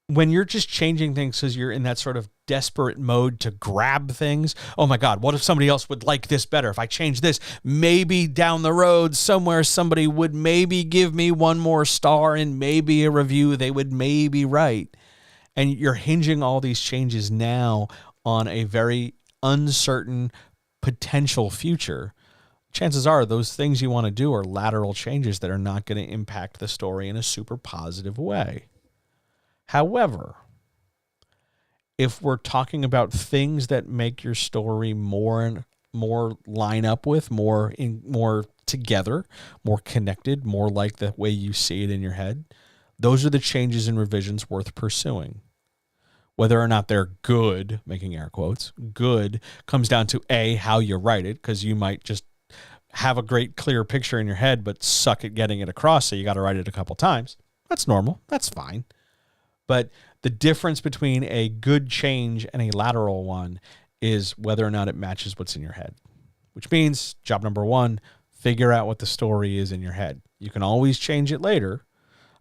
When you're just changing things because you're in that sort of desperate mode to grab things. Oh my God, what if somebody else would like this better? If I change this, maybe down the road somewhere somebody would maybe give me one more star and maybe a review they would maybe write. And you're hinging all these changes now on a very uncertain potential future. Chances are those things you want to do are lateral changes that are not going to impact the story in a super positive way. However, if we're talking about things that make your story more line up with, more together, more connected, more like the way you see it in your head, those are the changes and revisions worth pursuing. Whether or not they're good, making air quotes, good comes down to A, how you write it, because you might just have a great clear picture in your head, but suck at getting it across, so you got to write it a couple times. That's normal. That's fine. But the difference between a good change and a lateral one is whether or not it matches what's in your head, which means job number one, figure out what the story is in your head. You can always change it later.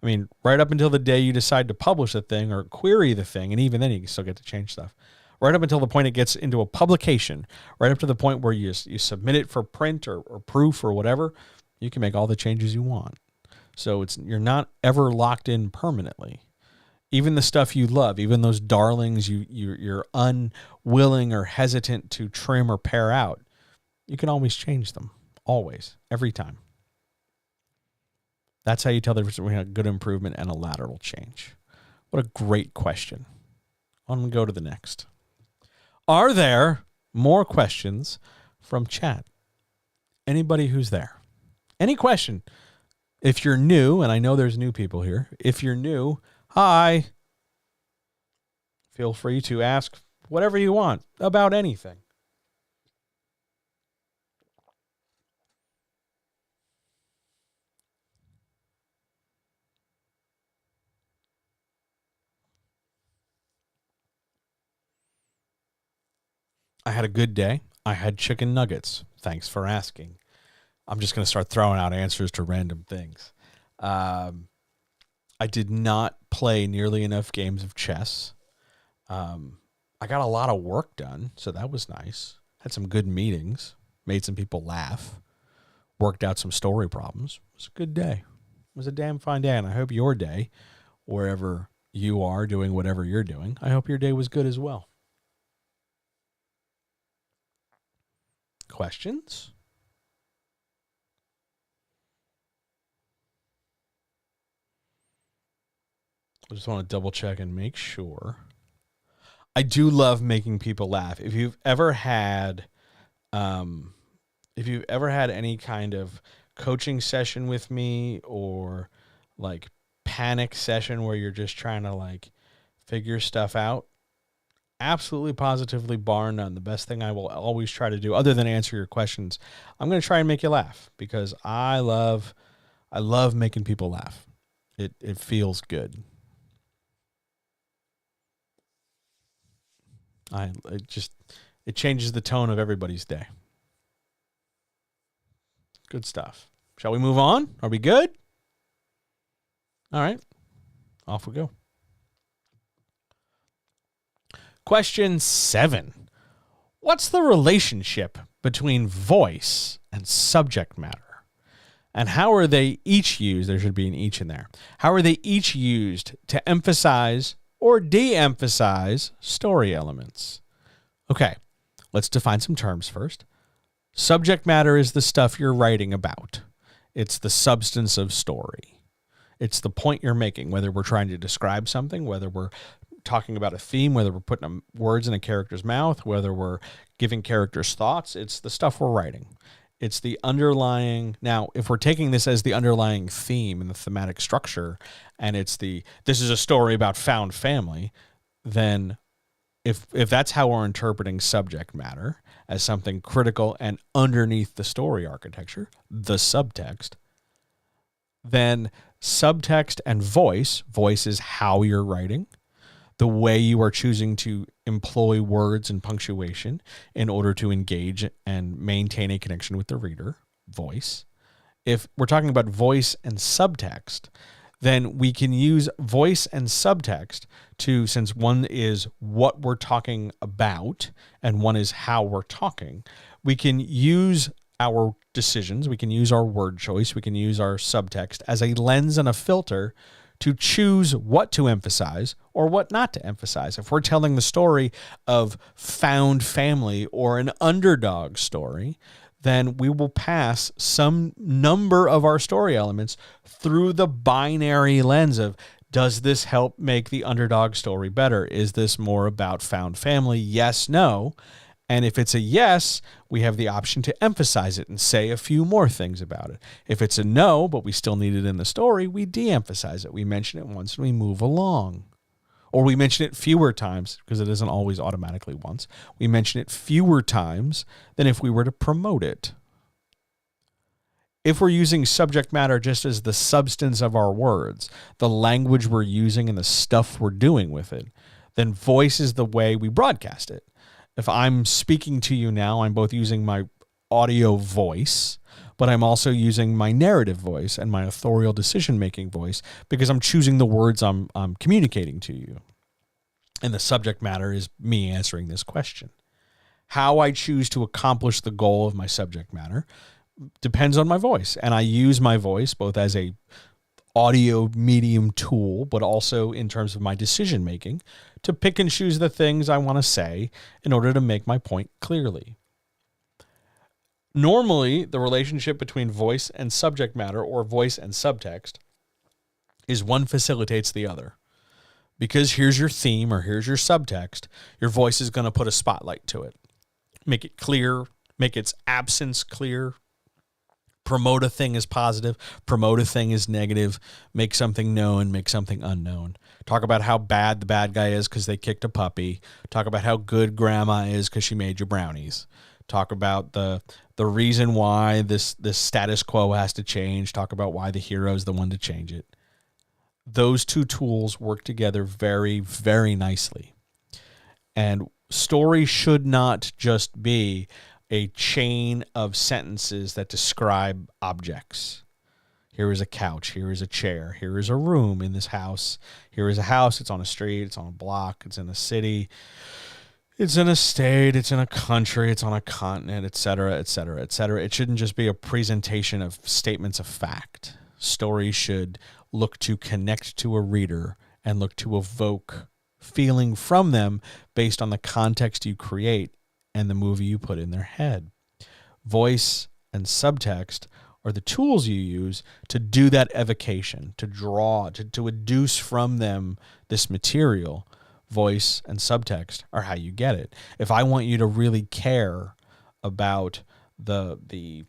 I mean, right up until the day you decide to publish the thing or query the thing, and even then you can still get to change stuff. Right up until the point it gets into a publication, right up to the point where you submit it for print or proof or whatever, you can make all the changes you want. So you're not ever locked in permanently. Even the stuff you love, even those darlings you're unwilling or hesitant to trim or pare out, you can always change them. Always. Every time. That's how you tell the difference between a good improvement and a lateral change. What a great question. I'm going to go to the next. Are there more questions from chat? Anybody who's there? Any question? If you're new, and I know there's new people here, if you're new, hi. Feel free to ask whatever you want about anything. I had a good day. I had chicken nuggets. Thanks for asking. I'm just going to start throwing out answers to random things. I did not play nearly enough games of chess. I got a lot of work done, so that was nice. Had some good meetings. Made some people laugh. Worked out some story problems. It was a good day. was a damn fine day, and I hope your day, wherever you are doing whatever you're doing, I hope your day was good as well. Questions? I just want to double check and make sure. I do love making people laugh. If you've ever had any kind of coaching session with me, or like panic session where you're just trying to like figure stuff out, absolutely positively bar none, the best thing I will always try to do, other than answer your questions, I'm going to try and make you laugh, because I love making people laugh. It feels good. It changes the tone of everybody's day. Good stuff. Shall we move on? Are we good? All right. Off we go. Question 7. What's the relationship between voice and subject matter? And how are they each used? There should be an each in there. How are they each used to emphasize or de-emphasize story elements? Okay, let's define some terms first. Subject matter is the stuff you're writing about. It's the substance of story. It's the point you're making, whether we're trying to describe something, whether we're talking about a theme, whether we're putting words in a character's mouth, whether we're giving characters thoughts. It's the stuff we're writing. It's the underlying. Now, if we're taking this as the underlying theme and the thematic structure, and this is a story about found family, then if that's how we're interpreting subject matter, as something critical and underneath the story architecture, the subtext, then subtext and voice is how you're writing, the way you are choosing to employ words and punctuation in order to engage and maintain a connection with the reader, voice. If we're talking about voice and subtext, then we can use voice and subtext to, since one is what we're talking about and one is how we're talking, we can use our decisions, we can use our word choice, we can use our subtext as a lens and a filter to choose what to emphasize or what not to emphasize. If we're telling the story of found family or an underdog story, then we will pass some number of our story elements through the binary lens of, does this help make the underdog story better? Is this more about found family? Yes, no. And if it's a yes, we have the option to emphasize it and say a few more things about it. If it's a no, but we still need it in the story, we de-emphasize it. We mention it once and we move along. Or we mention it fewer times, because it isn't always automatically once. We mention it fewer times than if we were to promote it. If we're using subject matter just as the substance of our words, the language we're using and the stuff we're doing with it, then voice is the way we broadcast it. If I'm speaking to you now, I'm both using my audio voice, but I'm also using my narrative voice and my authorial decision-making voice, because I'm choosing the words I'm communicating to you. And the subject matter is me answering this question. How I choose to accomplish the goal of my subject matter depends on my voice. And I use my voice both as a audio medium tool, but also in terms of my decision making, to pick and choose the things I want to say in order to make my point clearly. Normally, the relationship between voice and subject matter, or voice and subtext, is one facilitates the other. Because here's your theme or here's your subtext, your voice is going to put a spotlight to it. Make it clear, make its absence clear. Promote a thing as positive, promote a thing as negative, make something known, make something unknown. Talk about how bad the bad guy is because they kicked a puppy. Talk about how good grandma is because she made you brownies. Talk about the reason why this status quo has to change. Talk about why the hero is the one to change it. Those two tools work together very, very nicely. And story should not just be a chain of sentences that describe objects. Here is a couch. Here is a chair. Here is a room in this house. Here is a house. It's on a street. It's on a block. It's in a city. It's in a state. It's in a country. It's on a continent, etc., etc., etc. It shouldn't just be a presentation of statements of fact. Stories should look to connect to a reader and look to evoke feeling from them based on the context you create and the movie you put in their head. Voice and subtext are the tools you use to do that evocation, to draw, to educe from them this material. Voice and subtext are how you get it. If I want you to really care about the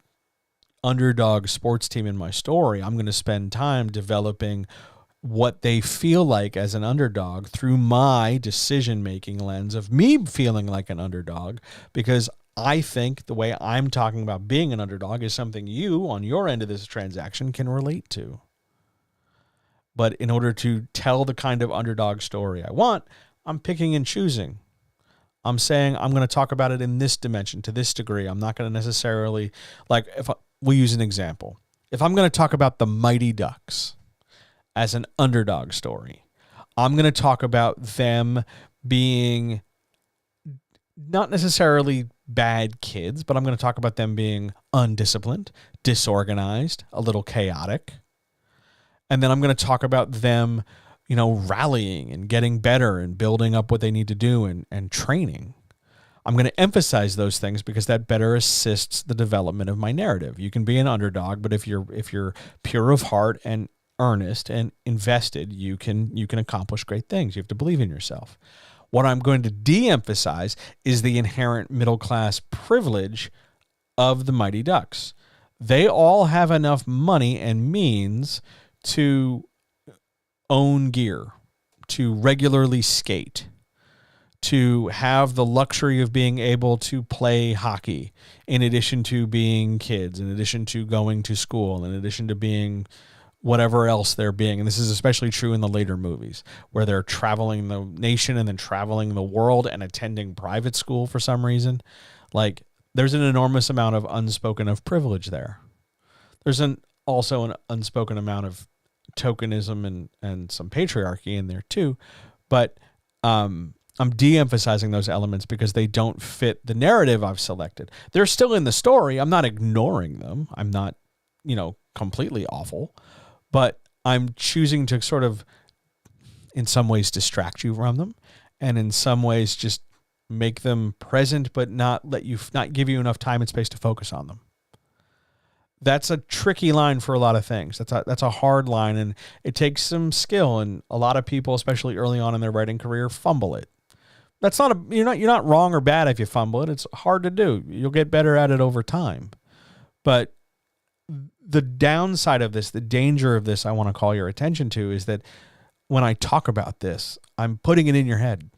underdog sports team in my story, I'm going to spend time developing what they feel like as an underdog through my decision-making lens of me feeling like an underdog, because I think the way I'm talking about being an underdog is something you, on your end of this transaction, can relate to. But in order to tell the kind of underdog story I want, I'm picking and choosing. I'm saying I'm going to talk about it in this dimension, to this degree. I'm not going to necessarily, we'll use an example. If I'm going to talk about the Mighty Ducks as an underdog story, I'm going to talk about them being not necessarily bad kids, but I'm going to talk about them being undisciplined, disorganized, a little chaotic. And then I'm going to talk about them, rallying and getting better and building up what they need to do and training. I'm going to emphasize those things because that better assists the development of my narrative. You can be an underdog, but if you're pure of heart and earnest and invested, you can accomplish great things. You have to believe in yourself. What I'm going to de-emphasize is the inherent middle-class privilege of the Mighty Ducks. They all have enough money and means to own gear, to regularly skate, to have the luxury of being able to play hockey, in addition to being kids, in addition to going to school, in addition to being whatever else they're being. And this is especially true in the later movies, where they're traveling the nation and then traveling the world and attending private school for some reason. Like, there's an enormous amount of unspoken of privilege there. There's also an unspoken amount of tokenism and some patriarchy in there too. But I'm de-emphasizing those elements because they don't fit the narrative I've selected. They're still in the story. I'm not ignoring them. I'm not, completely awful. But I'm choosing to sort of, in some ways, distract you from them, and in some ways just make them present, but not give you enough time and space to focus on them. That's a tricky line for a lot of things. That's a hard line, and it takes some skill. And a lot of people, especially early on in their writing career, fumble it. That's you're not wrong or bad if you fumble it. It's hard to do. You'll get better at it over time. But the downside of this, the danger of this, I want to call your attention to, is that when I talk about this, I'm putting it in your head.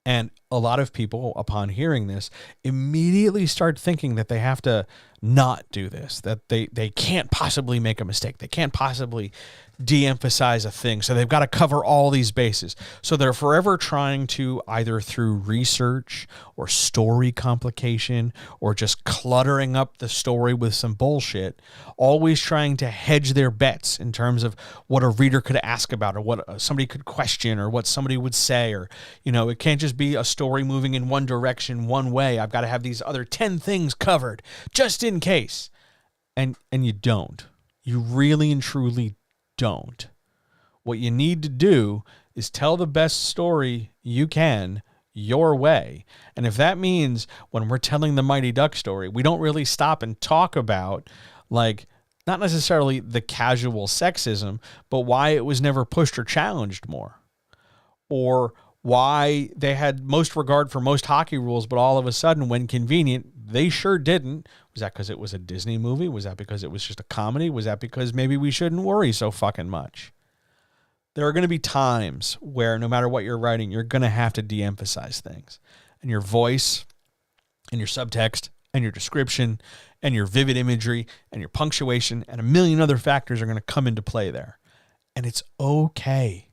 And a lot of people, upon hearing this, immediately start thinking that they have to not do this, that they can't possibly make a mistake. They can't possibly de-emphasize a thing. So they've got to cover all these bases. So they're forever trying to, either through research or story complication or just cluttering up the story with some bullshit, always trying to hedge their bets in terms of what a reader could ask about or what somebody could question or what somebody would say. Or, it can't just be a story moving in one direction, one way. I've got to have these other 10 things covered just in case. And you don't. You really and truly don't. What you need to do is tell the best story you can your way. And if that means when we're telling the Mighty Duck story, we don't really stop and talk about, not necessarily the casual sexism, but why it was never pushed or challenged more, or why they had most regard for most hockey rules, but all of a sudden, when convenient, they sure didn't. Was that because it was a Disney movie? Was that because it was just a comedy? Was that because maybe we shouldn't worry so fucking much? There are going to be times where no matter what you're writing, you're going to have to de-emphasize things. And your voice and your subtext and your description and your vivid imagery and your punctuation and a million other factors are going to come into play there. And it's okay.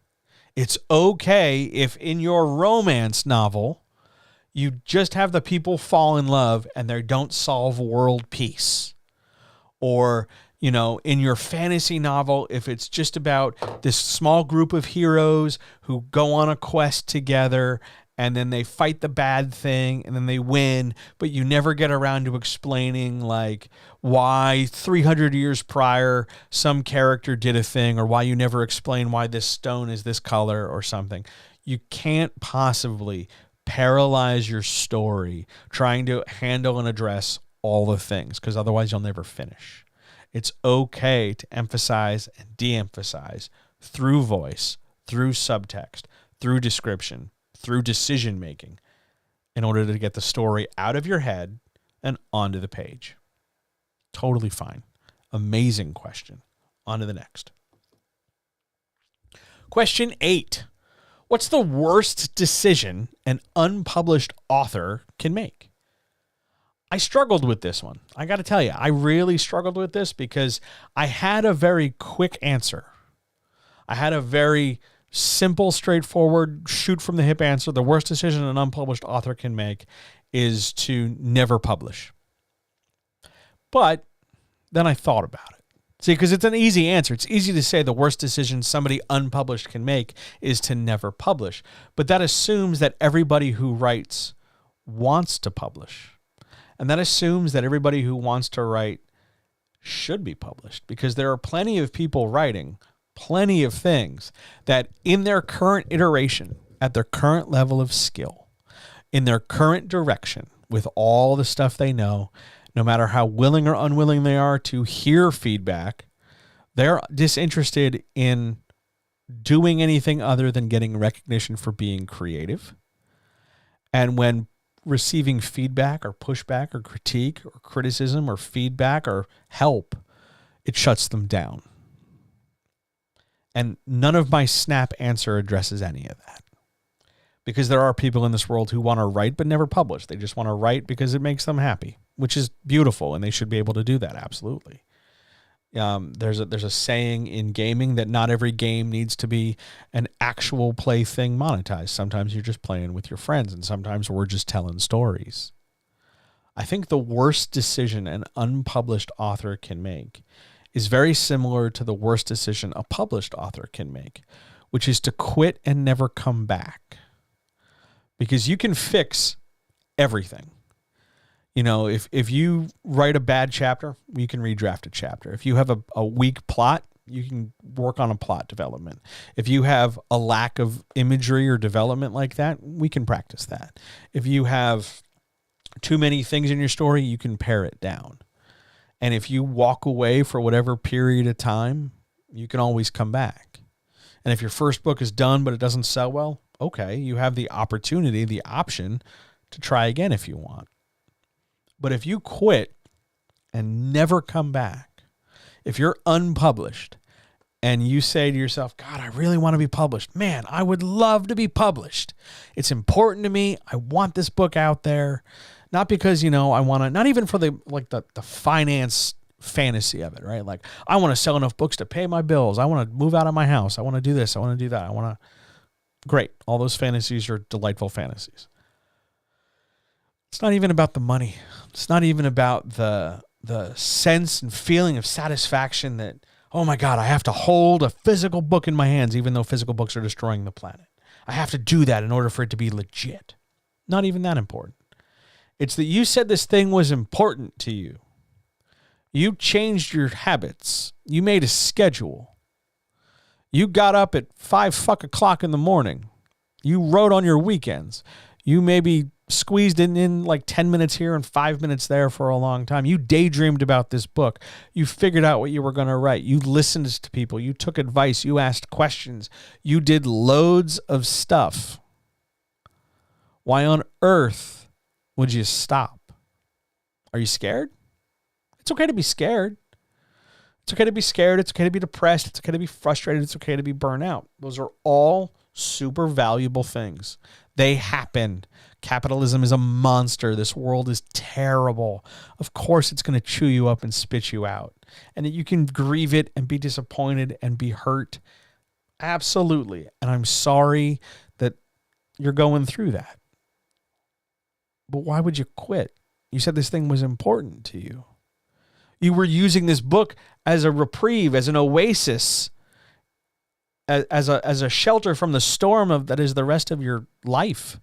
It's okay if in your romance novel, you just have the people fall in love and they don't solve world peace. Or, in your fantasy novel, if it's just about this small group of heroes who go on a quest together and then they fight the bad thing, and then they win, but you never get around to explaining like why 300 years prior some character did a thing, or why you never explain why this stone is this color or something. You can't possibly paralyze your story trying to handle and address all the things, because otherwise you'll never finish. It's okay to emphasize and de-emphasize through voice, through subtext, through description, through decision making, in order to get the story out of your head and onto the page. Totally fine. Amazing question. On to the next. Question 8. What's the worst decision an unpublished author can make? I struggled with this one. I got to tell you, I really struggled with this because I had a very quick answer. I had a very simple, straightforward, shoot from the hip answer. The worst decision an unpublished author can make is to never publish. But then I thought about it. See, because it's an easy answer. It's easy to say the worst decision somebody unpublished can make is to never publish. But that assumes that everybody who writes wants to publish. And that assumes that everybody who wants to write should be published, because there are plenty of people writing plenty of things that in their current iteration, at their current level of skill, in their current direction, with all the stuff they know, no matter how willing or unwilling they are to hear feedback, they're disinterested in doing anything other than getting recognition for being creative. And when receiving feedback or pushback or critique or criticism or feedback or help, it shuts them down. And none of my snap answer addresses any of that. Because there are people in this world who want to write but never publish. They just want to write because it makes them happy, which is beautiful, and they should be able to do that, absolutely. There's a saying in gaming that not every game needs to be an actual play thing monetized. Sometimes you're just playing with your friends, and sometimes we're just telling stories. I think the worst decision an unpublished author can make is very similar to the worst decision a published author can make, which is to quit and never come back. Because you can fix everything. You know, if you write a bad chapter, you can redraft a chapter. If you have a weak plot, you can work on a plot development. If you have a lack of imagery or development like that, we can practice that. If you have too many things in your story, you can pare it down. And if you walk away for whatever period of time, you can always come back. And if your first book is done but it doesn't sell well, okay, you have the opportunity, the option to try again if you want. But if you quit and never come back, if you're unpublished and you say to yourself, God, I really want to be published. Man, I would love to be published. It's important to me. I want this book out there. Not because, I want to, not even for the finance fantasy of it, right? Like, I want to sell enough books to pay my bills. I want to move out of my house. I want to do this. I want to do that. Great. All those fantasies are delightful fantasies. It's not even about the money. It's not even about the sense and feeling of satisfaction that, oh my God, I have to hold a physical book in my hands, even though physical books are destroying the planet. I have to do that in order for it to be legit. Not even that important. It's that you said this thing was important to you. You changed your habits. You made a schedule. You got up at 5 o'clock in the morning. You wrote on your weekends. You maybe squeezed in like 10 minutes here and 5 minutes there for a long time. You daydreamed about this book. You figured out what you were going to write. You listened to people. You took advice. You asked questions. You did loads of stuff. Why on earth would you stop? Are you scared? It's okay to be scared. It's okay to be scared. It's okay to be depressed. It's okay to be frustrated. It's okay to be burnt out. Those are all super valuable things. They happen. Capitalism is a monster. This world is terrible. Of course, it's going to chew you up and spit you out. And that you can grieve it and be disappointed and be hurt. Absolutely. And I'm sorry that you're going through that. But why would you quit? You said this thing was important to you. You were using this book as a reprieve, as an oasis, as a shelter from the storm that is the rest of your life.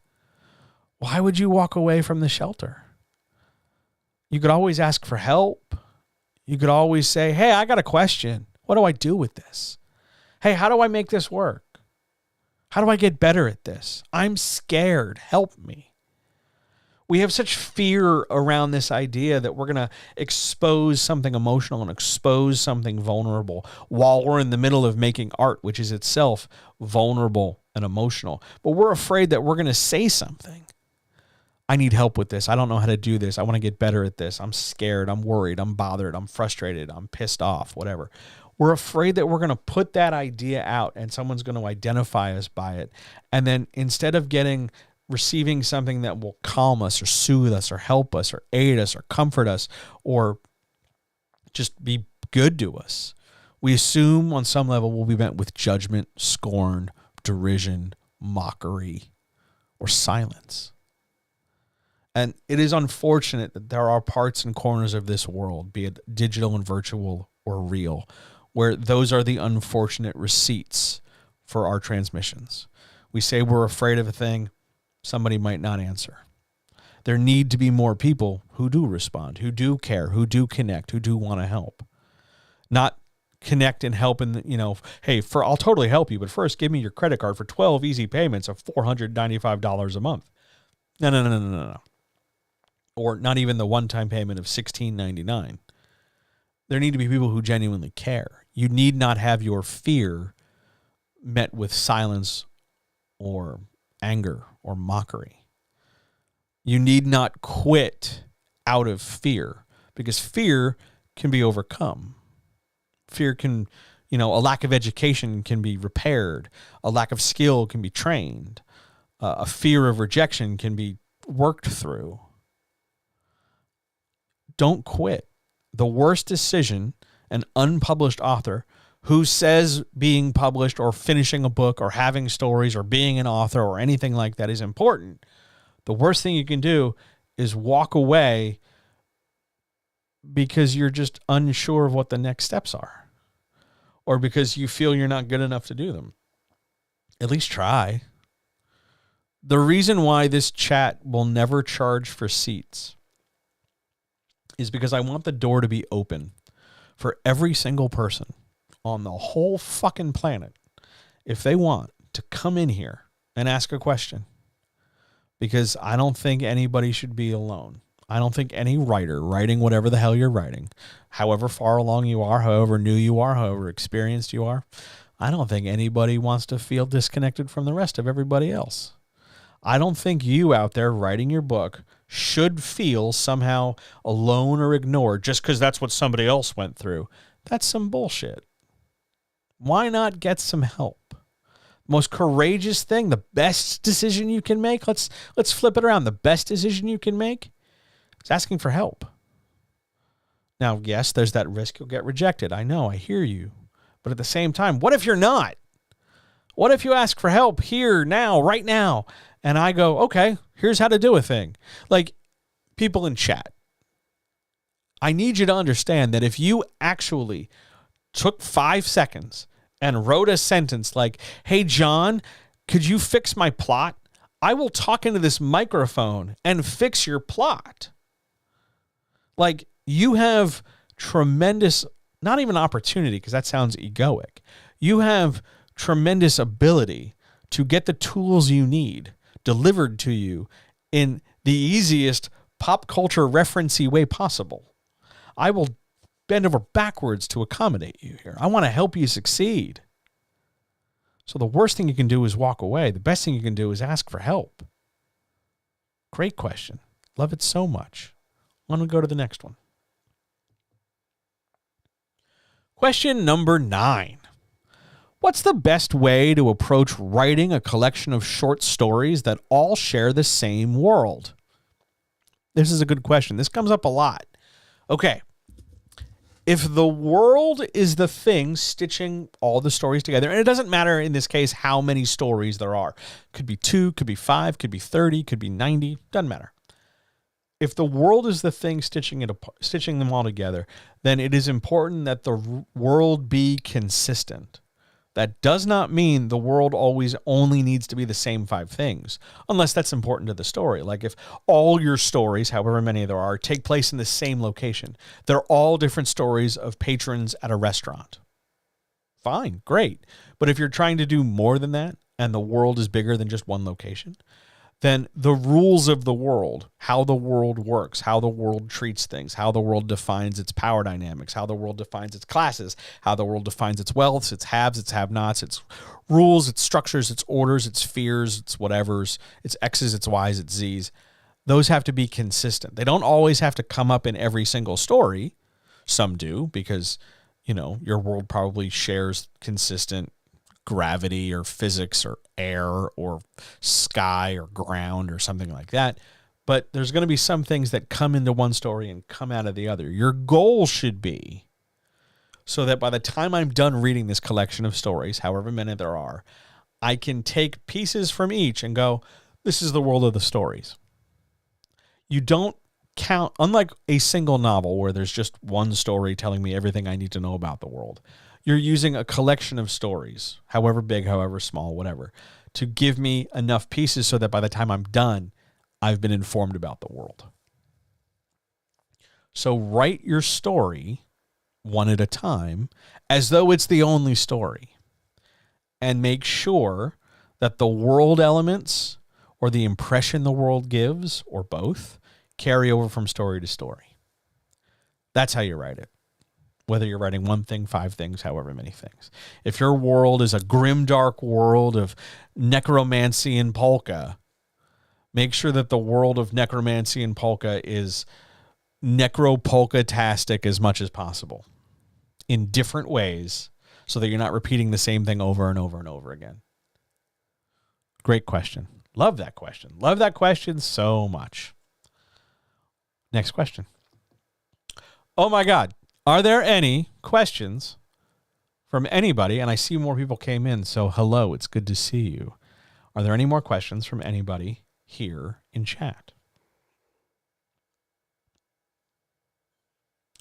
why would you walk away from the shelter? You could always ask for help. You could always say, hey, I got a question. What do I do with this? Hey, how do I make this work? How do I get better at this? I'm scared. Help me. We have such fear around this idea that we're going to expose something emotional and expose something vulnerable while we're in the middle of making art, which is itself vulnerable and emotional. But we're afraid that we're going to say something. I need help with this. I don't know how to do this. I want to get better at this. I'm scared. I'm worried. I'm bothered. I'm frustrated. I'm pissed off, whatever. We're afraid that we're going to put that idea out and someone's going to identify us by it. And then instead of receiving something that will calm us or soothe us or help us or aid us or comfort us or just be good to us, we assume on some level we'll be met with judgment, scorn, derision, mockery, or silence. And it is unfortunate that there are parts and corners of this world, be it digital and virtual or real, where those are the unfortunate receipts for our transmissions. We say we're afraid of a thing, somebody might not answer. There need to be more people who do respond, who do care, who do connect, who do want to help. Not connect and help in, hey, I'll totally help you, but first give me your credit card for 12 easy payments of $495 a month. No. Or not even the one-time payment of $16.99. There need to be people who genuinely care. You need not have your fear met with silence or anger or mockery. You need not quit out of fear, because fear can be overcome. Fear can, a lack of education can be repaired. A lack of skill can be trained. A fear of rejection can be worked through. Don't quit. The worst decision an unpublished author who says being published or finishing a book or having stories or being an author or anything like that is important, the worst thing you can do is walk away because you're just unsure of what the next steps are, or because you feel you're not good enough to do them. At least try. The reason why this chat will never charge for seats is because I want the door to be open for every single person on the whole fucking planet, if they want, to come in here and ask a question. Because I don't think anybody should be alone. I don't think any writer writing whatever the hell you're writing, however far along you are, however new you are, however experienced you are, I don't think anybody wants to feel disconnected from the rest of everybody else. I don't think you out there writing your book should feel somehow alone or ignored just because that's what somebody else went through. That's some bullshit. Why not get some help? Most courageous thing, the best decision you can make, let's flip it around. The best decision you can make is asking for help. Now, yes, there's that risk you'll get rejected. I know, I hear you. But at the same time, what if you're not? What if you ask for help here, now, right now? And I go, okay, here's how to do a thing. Like people in chat, I need you to understand that if you actually took 5 seconds and wrote a sentence like, hey, John, could you fix my plot? I will talk into this microphone and fix your plot. Like, you have tremendous, not even opportunity, because that sounds egoic. You have tremendous ability to get the tools you need delivered to you in the easiest pop culture referencey way possible. I will bend over backwards to accommodate you here. I want to help you succeed. So the worst thing you can do is walk away. The best thing you can do is ask for help. Great question. Love it so much. I'm going to go to the next one. Question number 9. What's the best way to approach writing a collection of short stories that all share the same world? This is a good question. This comes up a lot. Okay. If the world is the thing stitching all the stories together, and it doesn't matter in this case how many stories there are. Could be 2, could be 5, could be 30, could be 90. Doesn't matter. If the world is the thing stitching them all together, then it is important that the world be consistent. That does not mean the world always only needs to be the same 5 things, unless that's important to the story. Like if all your stories, however many there are, take place in the same location, they're all different stories of patrons at a restaurant. Fine, great. But if you're trying to do more than that, and the world is bigger than just one location, then the rules of the world, how the world works, how the world treats things, how the world defines its power dynamics, how the world defines its classes, how the world defines its wealths, its haves, its have-nots, its rules, its structures, its orders, its fears, its whatevers, its X's, its Y's, its Z's, those have to be consistent. They don't always have to come up in every single story. Some do, because, you know, your world probably shares consistent gravity or physics or air or sky or ground or something like that. But there's going to be some things that come into one story and come out of the other. Your goal should be so that by the time I'm done reading this collection of stories, however many there are, I can take pieces from each and go, this is the world of the stories. You don't count, unlike a single novel where there's just one story telling me everything I need to know about the world. You're using a collection of stories, however big, however small, whatever, to give me enough pieces so that by the time I'm done, I've been informed about the world. So write your story one at a time as though it's the only story, and make sure that the world elements or the impression the world gives, or both, carry over from story to story. That's how you write it. Whether you're writing one thing, 5 things, however many things. If your world is a grimdark world of necromancy and polka, make sure that the world of necromancy and polka is necropolka-tastic as much as possible in different ways so that you're not repeating the same thing over and over and over again. Great question. Love that question. Love that question so much. Next question. Oh my God. Are there any questions from anybody? And I see more people came in, so hello, it's good to see you. Are there any more questions from anybody here in chat?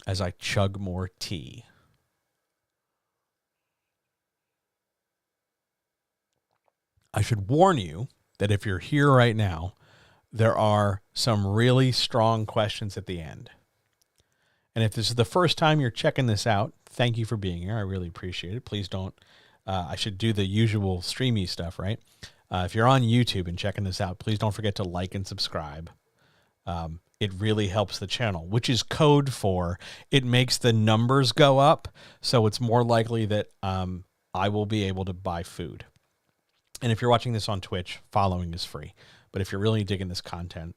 As I chug more tea. I should warn you that if you're here right now, there are some really strong questions at the end. And if this is the first time you're checking this out, thank you for being here. I really appreciate it. Please don't, I should do the usual streamy stuff, right? If you're on YouTube and checking this out, please don't forget to like and subscribe. It really helps the channel, which is code for it makes the numbers go up. So it's more likely that I will be able to buy food. And if you're watching this on Twitch, following is free. But if you're really digging this content,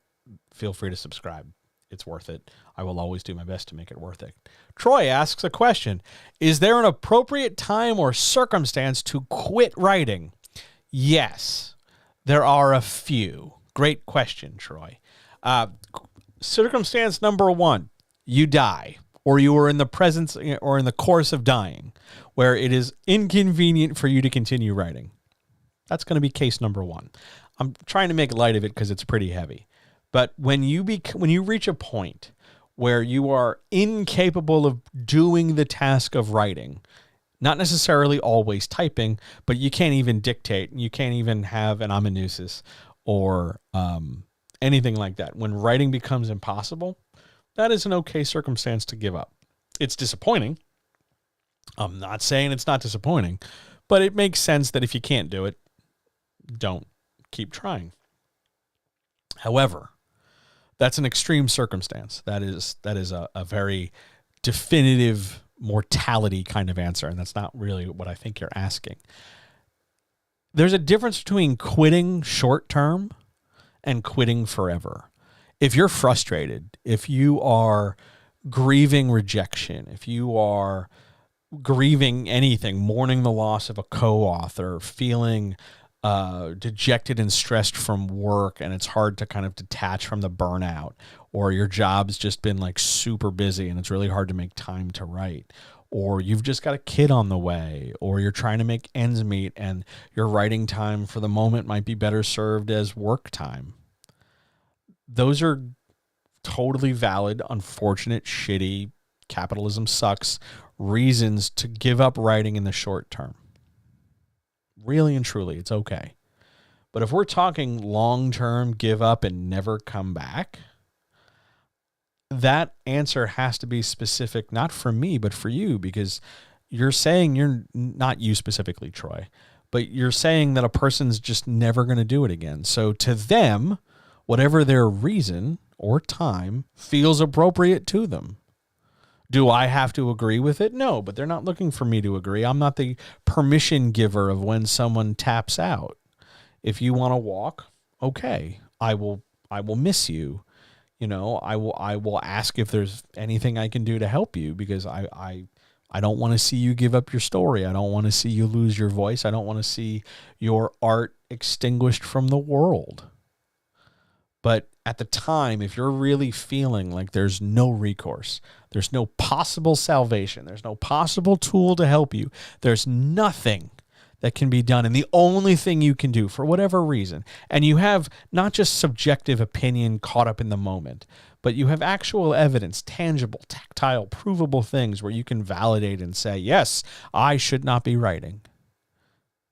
feel free to subscribe. It's worth it. I will always do my best to make it worth it. Troy asks a question. Is there an appropriate time or circumstance to quit writing? Yes, there are a few. Great question, Troy. Circumstance number 1, you die, or you are in the presence or in the course of dying, where it is inconvenient for you to continue writing. That's going to be case number 1. I'm trying to make light of it because it's pretty heavy. But when you reach a point where you are incapable of doing the task of writing, not necessarily always typing, but you can't even dictate, you can't even have an amanuensis or anything like that. When writing becomes impossible, that is an okay circumstance to give up. It's disappointing. I'm not saying it's not disappointing, but it makes sense that if you can't do it, don't keep trying. However, that's an extreme circumstance. That is a very definitive mortality kind of answer, and that's not really what I think you're asking. There's a difference between quitting short term and quitting forever. If you're frustrated, if you are grieving rejection, if you are grieving anything, mourning the loss of a co-author, feeling dejected and stressed from work, and it's hard to kind of detach from the burnout, or your job's just been like super busy and it's really hard to make time to write, or you've just got a kid on the way, or you're trying to make ends meet and your writing time for the moment might be better served as work time. Those are totally valid, unfortunate, shitty, capitalism sucks reasons to give up writing in the short term. Really and truly, it's okay. But if we're talking long-term, give up and never come back, that answer has to be specific, not for me, but for you, because you're saying, you're not you specifically, Troy, but you're saying that a person's just never going to do it again. So to them, whatever their reason or time feels appropriate to them. Do I have to agree with it? No, but they're not looking for me to agree. I'm not the permission giver of when someone taps out. If you want to walk, okay, I will miss you. You know, I will ask if there's anything I can do to help you, because I don't want to see you give up your story. I don't want to see you lose your voice. I don't want to see your art extinguished from the world. But at the time, if you're really feeling like there's no recourse, there's no possible salvation, there's no possible tool to help you, there's nothing that can be done, and the only thing you can do for whatever reason, and you have not just subjective opinion caught up in the moment, but you have actual evidence, tangible, tactile, provable things where you can validate and say, yes, I should not be writing.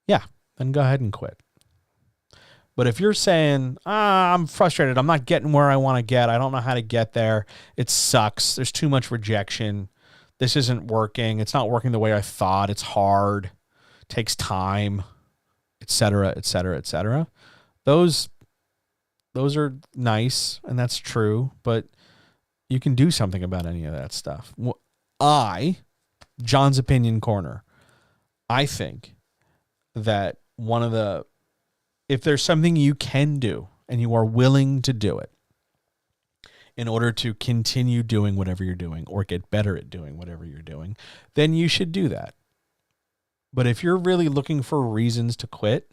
Yeah, then go ahead and quit. But if you're saying, I'm frustrated, I'm not getting where I want to get, I don't know how to get there, it sucks, there's too much rejection, this isn't working, it's not working the way I thought, it's hard, takes time, etc., etc., etc. Those are nice, and that's true, but you can do something about any of that stuff. John's Opinion Corner, I think that if there's something you can do and you are willing to do it in order to continue doing whatever you're doing or get better at doing whatever you're doing, then you should do that. But if you're really looking for reasons to quit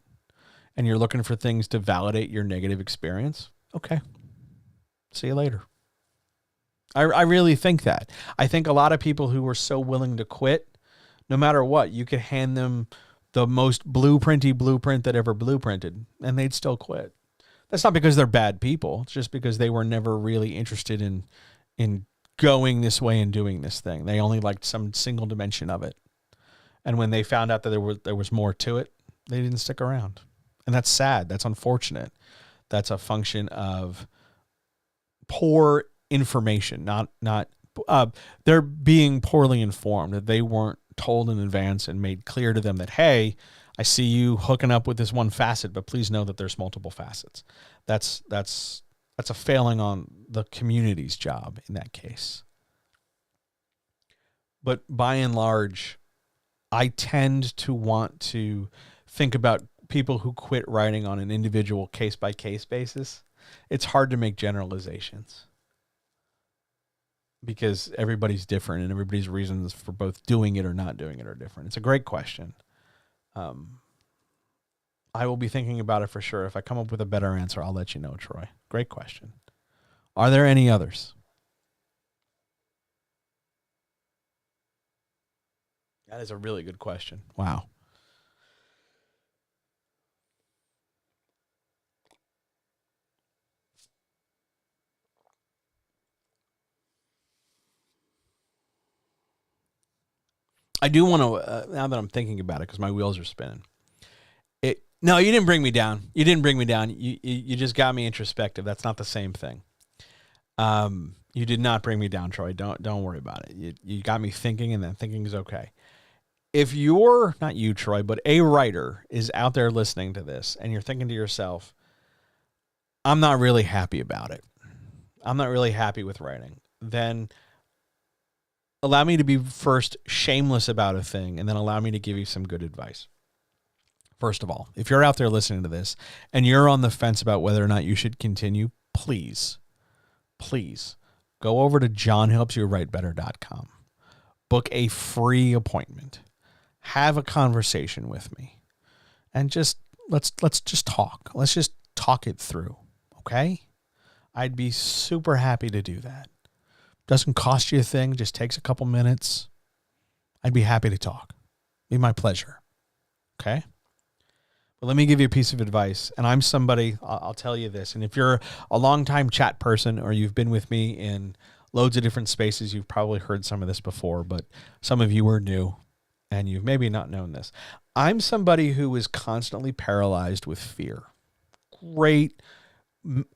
and you're looking for things to validate your negative experience, okay, see you later. I really think that. I think a lot of people who were so willing to quit, no matter what, you could hand them the most blueprinty blueprint that ever blueprinted, and they'd still quit. That's not because they're bad people. It's just because they were never really interested in going this way and doing this thing. They only liked some single dimension of it. And when they found out that there was more to it, they didn't stick around. And that's sad. That's unfortunate. That's a function of poor information, not they're being poorly informed, that they weren't told in advance and made clear to them that, hey, I see you hooking up with this one facet, but please know that there's multiple facets. That's a failing on the community's job in that case. But by and large, I tend to want to think about people who quit writing on an individual case-by-case basis. It's hard to make generalizations because everybody's different and everybody's reasons for both doing it or not doing it are different. It's a great question. I will be thinking about it for sure. If I come up with a better answer, I'll let you know, Troy. Great question. Are there any others? That is a really good question. Wow. I do want to, now that I'm thinking about it, because my wheels are spinning. No, you didn't bring me down. You didn't bring me down. You just got me introspective. That's not the same thing. You did not bring me down, Troy. Don't worry about it. You got me thinking, and then thinking is okay. If you're, not you, Troy, but a writer is out there listening to this, and you're thinking to yourself, I'm not really happy about it. I'm not really happy with writing. Then allow me to be first shameless about a thing, and then allow me to give you some good advice. First of all, if you're out there listening to this and you're on the fence about whether or not you should continue, please go over to johnhelpsyourwritebetter.com. Book a free appointment. Have a conversation with me. And just let's just talk. Let's just talk it through, okay? I'd be super happy to do that. Doesn't cost you a thing, just takes a couple minutes. I'd be happy to talk. Be my pleasure. Okay? But let me give you a piece of advice, and I'm somebody, I'll tell you this, and if you're a longtime chat person or you've been with me in loads of different spaces, you've probably heard some of this before, but some of you are new, and you've maybe not known this. I'm somebody who is constantly paralyzed with fear. Great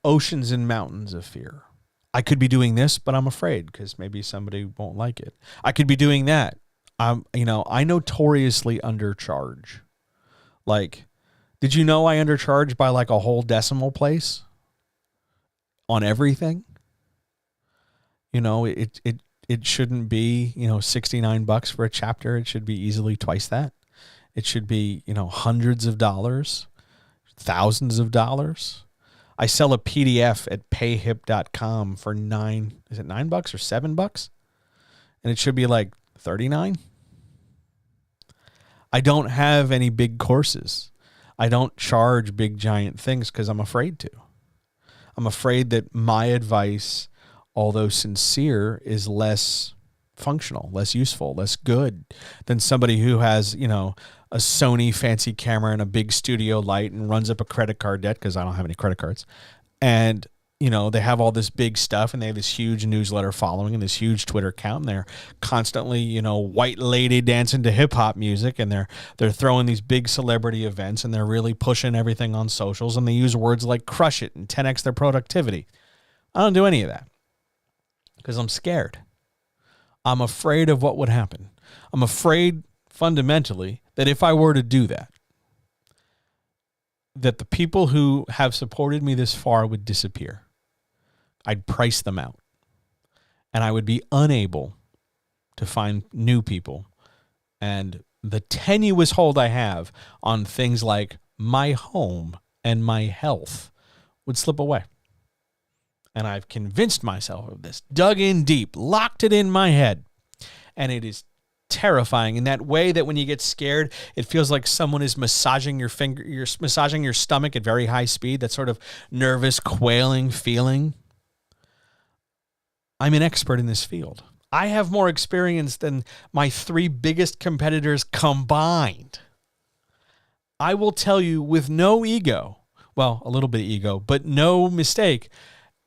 oceans and mountains of fear. I could be doing this, but I'm afraid because maybe somebody won't like it. I could be doing that. I notoriously undercharge. Like, did you know I undercharge by like a whole decimal place on everything? It shouldn't be, $69 for a chapter. It should be easily twice that. It should be, hundreds of dollars, thousands of dollars. I sell a PDF at payhip.com for $9 or $7? And it should be like $39. I don't have any big courses. I don't charge big giant things because I'm afraid to. I'm afraid that my advice, although sincere, is less functional, less useful, less good than somebody who has, a Sony fancy camera and a big studio light and runs up a credit card debt because I don't have any credit cards. And, they have all this big stuff and they have this huge newsletter following and this huge Twitter account. And they're constantly, white lady dancing to hip hop music. And they're throwing these big celebrity events and they're really pushing everything on socials. And they use words like crush it and 10x their productivity. I don't do any of that because I'm scared. I'm afraid of what would happen. I'm afraid fundamentally that if I were to do that the people who have supported me this far would disappear. I'd price them out. And I would be unable to find new people. And the tenuous hold I have on things like my home and my health would slip away. And I've convinced myself of this, dug in deep, locked it in my head. And it is terrifying in that way that when you get scared, it feels like someone is massaging your finger, you're massaging your stomach at very high speed, that sort of nervous, quailing feeling. I'm an expert in this field. I have more experience than my 3 biggest competitors combined. I will tell you with no ego, well, a little bit of ego, but no mistake,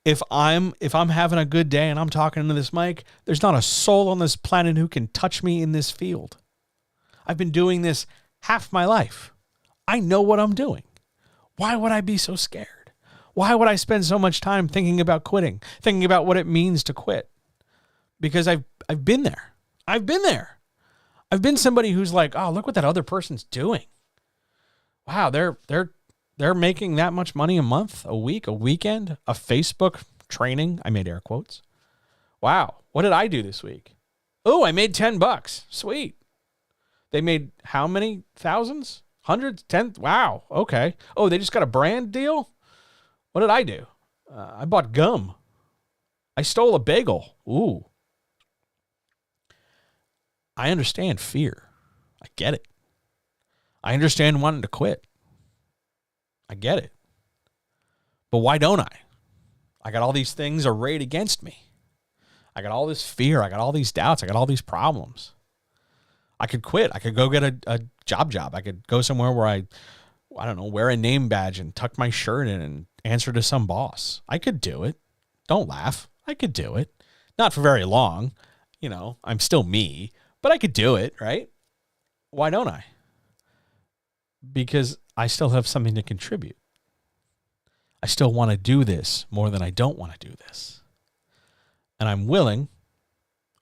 if I'm having a good day and I'm talking into this mic, there's not a soul on this planet who can touch me in this field. I've been doing this half my life. I know what I'm doing. Why would I be so scared? Why would I spend so much time thinking about quitting, thinking about what it means to quit? Because I've been there. I've been there. I've been somebody who's like, oh, look what that other person's doing. Wow, they're making that much money a month, a week, a weekend, a Facebook training. I made air quotes. Wow, what did I do this week? Oh, I made $10. Sweet. They made how many thousands? Hundreds? 10? Wow, okay. Oh, they just got a brand deal? What did I do? I bought gum. I stole a bagel. Ooh. I understand fear. I get it. I understand wanting to quit. I get it. But why don't I? I got all these things arrayed against me. I got all this fear. I got all these doubts. I got all these problems. I could quit. I could go get a job. I could go somewhere where I don't know, wear a name badge and tuck my shirt in and answer to some boss. I could do it. Don't laugh. I could do it. Not for very long. I'm still me, but I could do it, right? Why don't I? Because I still have something to contribute. I still want to do this more than I don't want to do this. And I'm willing,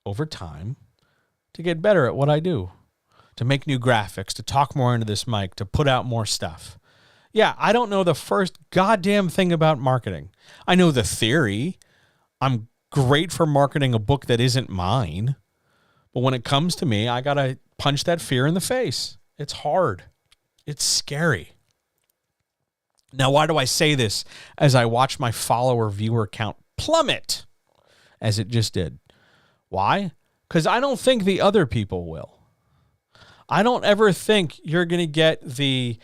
over time, to get better at what I do, to make new graphics, to talk more into this mic, to put out more stuff. Yeah, I don't know the first goddamn thing about marketing. I know the theory. I'm great for marketing a book that isn't mine. But when it comes to me, I got to punch that fear in the face. It's hard. It's scary. Now, why do I say this as I watch my viewer count plummet as it just did? Why? Because I don't think the other people will. I don't ever think you're going to get the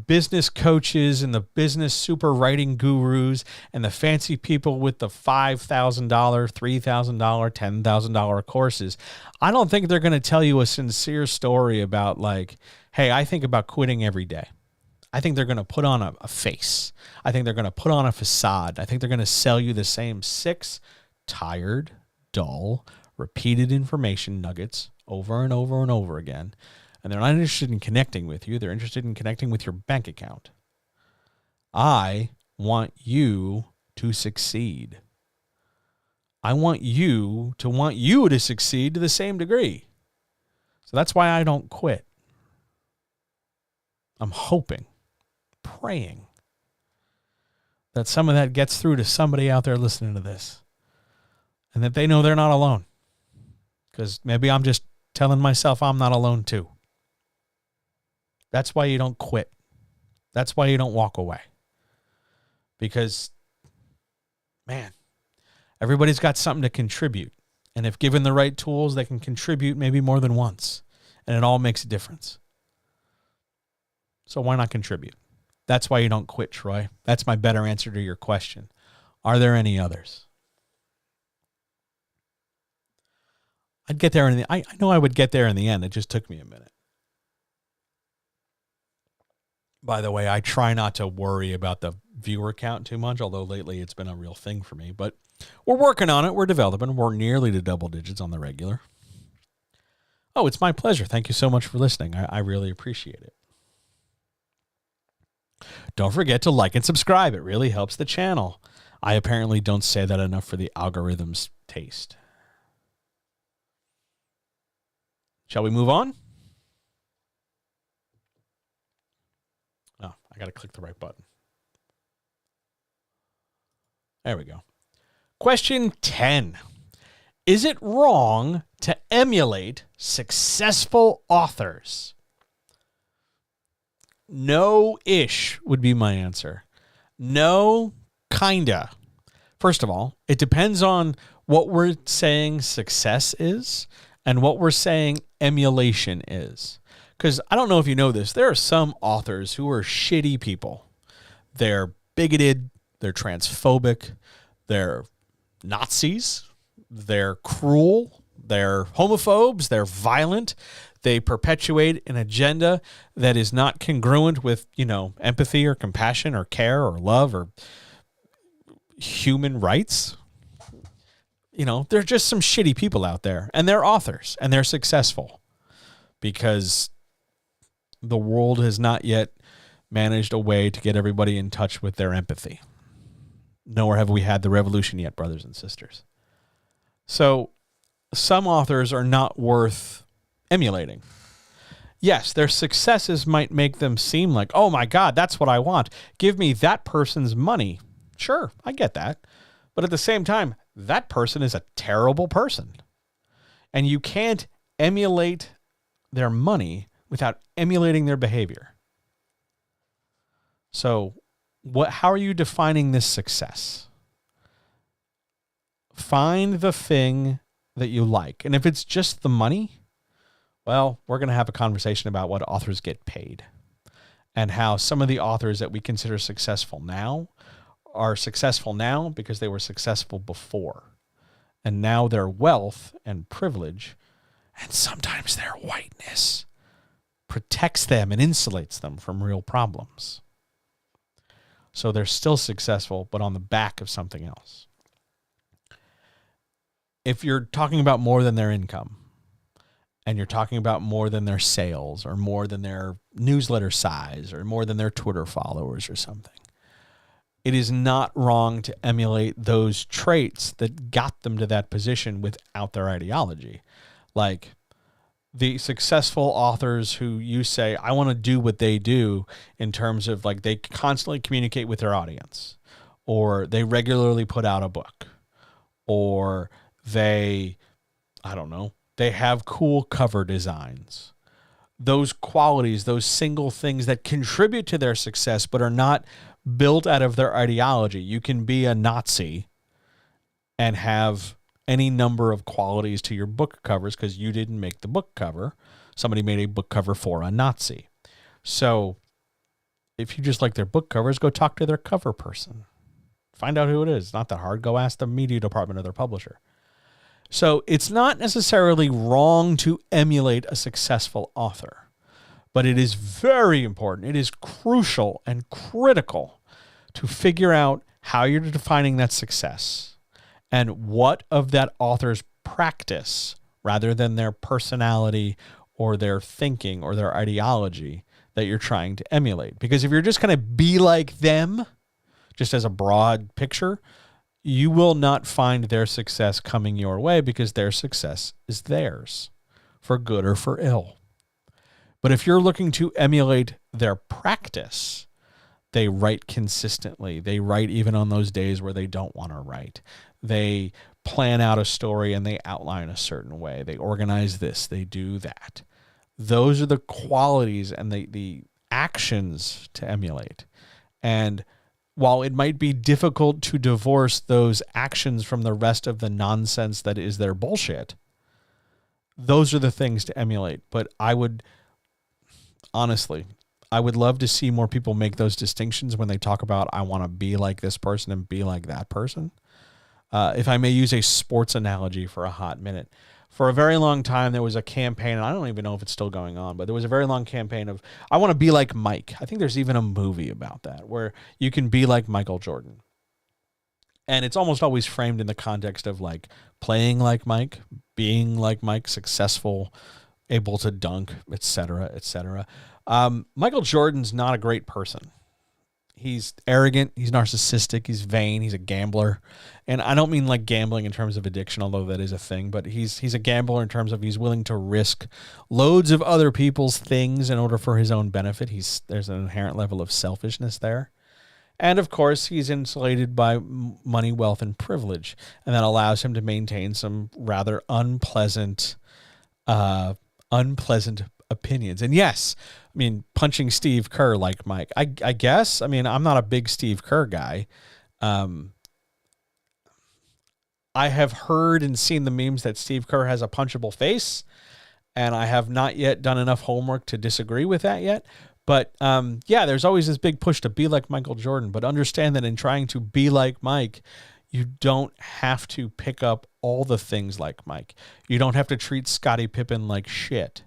business coaches and the business super writing gurus and the fancy people with the $5,000, $3,000, $10,000 courses. I don't think they're going to tell you a sincere story about like, hey, I think about quitting every day. I think they're going to put on a face. I think they're going to put on a facade. I think they're going to sell you the same 6 tired, dull, repeated information nuggets over and over and over again And they're not interested in connecting with you. They're interested in connecting with your bank account. I want you to succeed. I want you to succeed to the same degree. So that's why I don't quit. I'm hoping, praying that some of that gets through to somebody out there listening to this and that they know they're not alone. Because maybe I'm just telling myself I'm not alone too. That's why you don't quit. That's why you don't walk away. Because, man, everybody's got something to contribute. And if given the right tools, they can contribute maybe more than once. And it all makes a difference. So why not contribute? That's why you don't quit, Troy. That's my better answer to your question. Are there any others? I'd get there I know I would get there in the end. It just took me a minute. By the way, I try not to worry about the viewer count too much, although lately it's been a real thing for me. But we're working on it. We're developing. We're nearly to double digits on the regular. Oh, it's my pleasure. Thank you so much for listening. I really appreciate it. Don't forget to like and subscribe. It really helps the channel. I apparently don't say that enough for the algorithm's taste. Shall we move on? Oh, I got to click the right button. There we go. Question 10. Is it wrong to emulate successful authors? No-ish would be my answer. No, kinda. First of all, it depends on what we're saying success is and what we're saying emulation is. Because I don't know if you know this, there are some authors who are shitty people. They're bigoted, they're transphobic, they're Nazis, they're cruel, they're homophobes, they're violent. They perpetuate an agenda that is not congruent with, empathy or compassion or care or love or human rights. There are just some shitty people out there, and they're authors, and they're successful because the world has not yet managed a way to get everybody in touch with their empathy. Nor have we had the revolution yet, brothers and sisters. So some authors are not worth emulating. Yes, their successes might make them seem like, oh my God, that's what I want. Give me that person's money. Sure, I get that. But at the same time, that person is a terrible person. And you can't emulate their money without emulating their behavior. So how are you defining this success? Find the thing that you like. And if it's just the money, well, we're going to have a conversation about what authors get paid and how some of the authors that we consider successful now are successful now because they were successful before. And now their wealth and privilege, and sometimes their whiteness, protects them and insulates them from real problems. So they're still successful, but on the back of something else. If you're talking about more than their income, and you're talking about more than their sales or more than their newsletter size or more than their Twitter followers or something, it is not wrong to emulate those traits that got them to that position without their ideology. Like the successful authors who you say, I want to do what they do in terms of like they constantly communicate with their audience, or they regularly put out a book, or they have cool cover designs. Those qualities, those single things that contribute to their success but are not built out of their ideology. You can be a Nazi and have any number of qualities to your book covers because you didn't make the book cover. Somebody made a book cover for a Nazi. So if you just like their book covers, go talk to their cover person. Find out who it is. It's not that hard. Go ask the media department of their publisher. So it's not necessarily wrong to emulate a successful author, but it is very important. It is crucial and critical to figure out how you're defining that success and what of that author's practice, rather than their personality or their thinking or their ideology that you're trying to emulate. Because if you're just going to be like them, just as a broad picture, you will not find their success coming your way, because their success is theirs, for good or for ill. But if you're looking to emulate their practice, they write consistently. They write even on those days where they don't want to write. They plan out a story and they outline a certain way. They organize this, they do that. Those are the qualities and the actions to emulate. And while it might be difficult to divorce those actions from the rest of the nonsense that is their bullshit, those are the things to emulate. But I would love to see more people make those distinctions when they talk about, I want to be like this person and be like that person. If I may use a sports analogy for a hot minute, for a very long time, there was a campaign, and I don't even know if it's still going on, but there was a very long campaign of, I want to be like Mike. I think there's even a movie about that, where you can be like Michael Jordan. And it's almost always framed in the context of like playing like Mike, being like Mike, successful, able to dunk, etc., etc. Michael Jordan's not a great person. He's arrogant, he's narcissistic, he's vain, he's a gambler. And I don't mean like gambling in terms of addiction, although that is a thing, but he's a gambler in terms of he's willing to risk loads of other people's things in order for his own benefit. There's an inherent level of selfishness there. And of course, he's insulated by money, wealth, and privilege. And that allows him to maintain some rather unpleasant opinions. And yes, I mean, punching Steve Kerr like Mike, I guess, I mean, I'm not a big Steve Kerr guy. I have heard and seen the memes that Steve Kerr has a punchable face, and I have not yet done enough homework to disagree with that yet. But yeah, there's always this big push to be like Michael Jordan, but understand that in trying to be like Mike, you don't have to pick up all the things like Mike. You don't have to treat Scottie Pippen like shit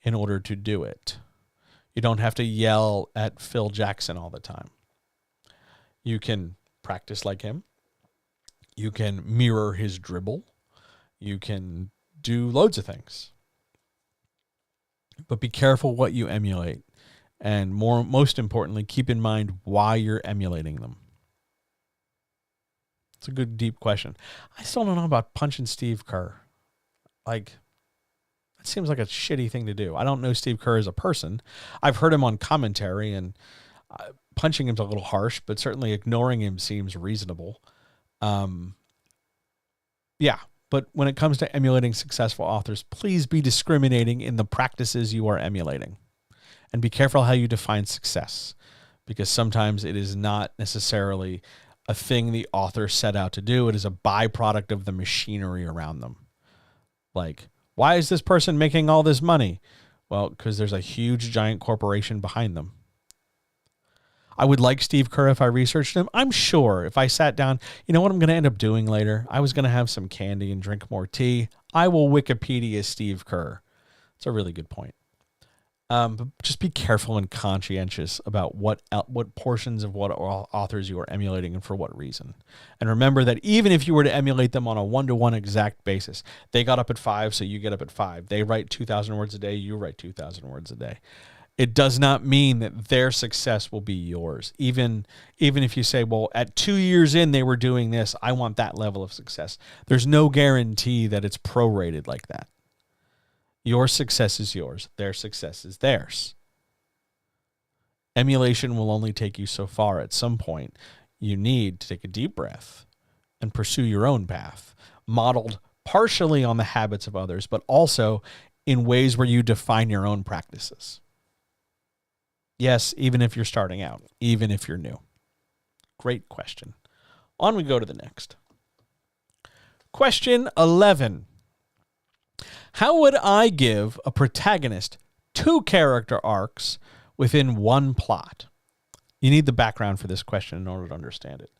in order to do it. You don't have to yell at Phil Jackson all the time. You can practice like him. You can mirror his dribble. You can do loads of things. But be careful what you emulate. And most importantly, keep in mind why you're emulating them. It's a good, deep question. I still don't know about punching Steve Kerr. Like, that seems like a shitty thing to do. I don't know Steve Kerr as a person. I've heard him on commentary, and punching him's a little harsh, but certainly ignoring him seems reasonable. Yeah, but when it comes to emulating successful authors, please be discriminating in the practices you are emulating. And be careful how you define success, because sometimes it is not necessarily a thing the author set out to do. It is a byproduct of the machinery around them. Like, why is this person making all this money? Well, because there's a huge, giant corporation behind them. I would like Steve Kerr if I researched him. I'm sure if I sat down, you know what I'm going to end up doing later? I was going to have some candy and drink more tea. I will Wikipedia Steve Kerr. It's a really good point. But just be careful and conscientious about what portions of what authors you are emulating and for what reason. And remember that even if you were to emulate them on a 1-to-1 exact basis, they got up at 5, so you get up at 5. They write 2,000 words a day, you write 2,000 words a day. It does not mean that their success will be yours. Even if you say, well, at 2 years in, they were doing this, I want that level of success. There's no guarantee that it's prorated like that. Your success is yours. Their success is theirs. Emulation will only take you so far. At some point, you need to take a deep breath and pursue your own path, modeled partially on the habits of others, but also in ways where you define your own practices. Yes, even if you're starting out, even if you're new. Great question. On we go to the next. Question 11. How would I give a protagonist 2 character arcs within one plot? You need the background for this question in order to understand it.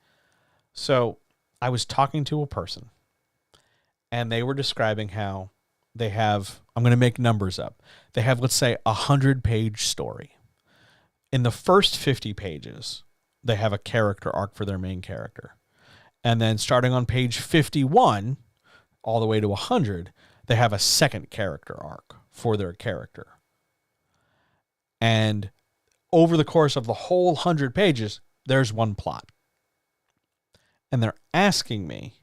So I was talking to a person, and they were describing how they have, I'm going to make numbers up. They have, let's say, 100-page story. In the first 50 pages, they have a character arc for their main character. And then starting on page 51, all the way to 100, they have a second character arc for their character. And over the course of the whole 100 pages, there's one plot. And they're asking me,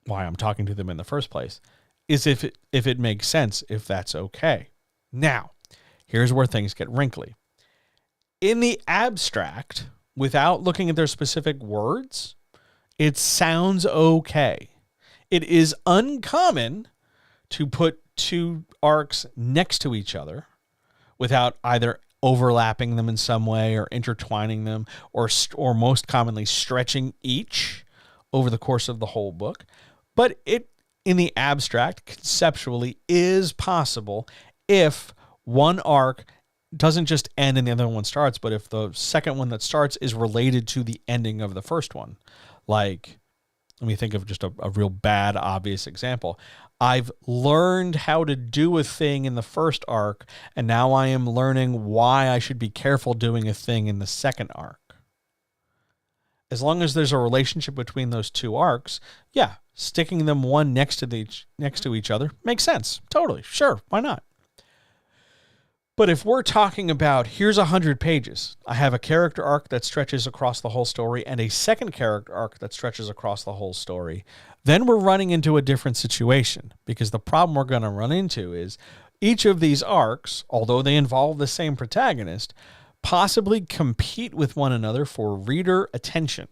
why I'm talking to them in the first place, is if it makes sense, if that's okay. Now, here's where things get wrinkly. In the abstract, without looking at their specific words, it sounds okay. It is uncommon to put two arcs next to each other without either overlapping them in some way or intertwining them or most commonly stretching each over the course of the whole book. But it, in the abstract, conceptually is possible if one arc doesn't just end and the other one starts, but if the second one that starts is related to the ending of the first one. Like, let me think of just a real bad, obvious example. I've learned how to do a thing in the first arc, and now I am learning why I should be careful doing a thing in the second arc. As long as there's a relationship between those two arcs, yeah, sticking them one next to each other makes sense. Totally. Sure. Why not? But if we're talking about, here's 100 pages, I have a character arc that stretches across the whole story and a second character arc that stretches across the whole story, then we're running into a different situation, because the problem we're going to run into is each of these arcs, although they involve the same protagonist, possibly compete with one another for reader attention,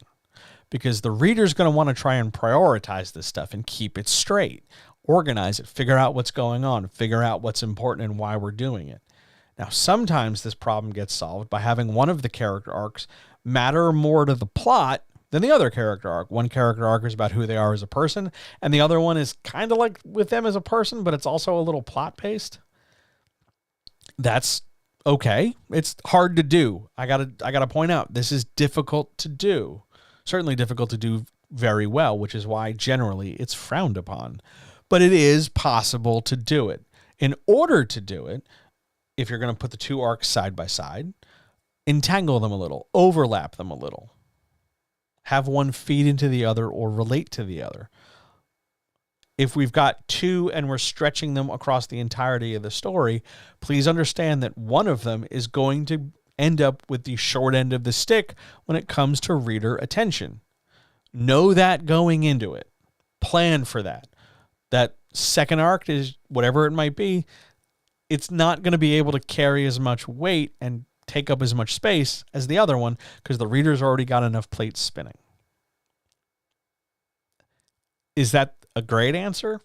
because the reader's going to want to try and prioritize this stuff and keep it straight, organize it, figure out what's going on, figure out what's important and why we're doing it. Now, sometimes this problem gets solved by having one of the character arcs matter more to the plot than the other character arc. One character arc is about who they are as a person, and the other one is kind of like with them as a person, but it's also a little plot-based. That's okay. It's hard to do. I gotta point out, this is difficult to do. Certainly difficult to do very well, which is why generally it's frowned upon. But it is possible to do it. In order to do it, if you're going to put the two arcs side by side, entangle them a little, overlap them a little, have one feed into the other or relate to the other. If we've got two and we're stretching them across the entirety of the story, please understand that one of them is going to end up with the short end of the stick when it comes to reader attention. Know that going into it. Plan for that. That second arc is whatever it might be. It's not going to be able to carry as much weight and take up as much space as the other one because the reader's already got enough plates spinning. Is that a great answer?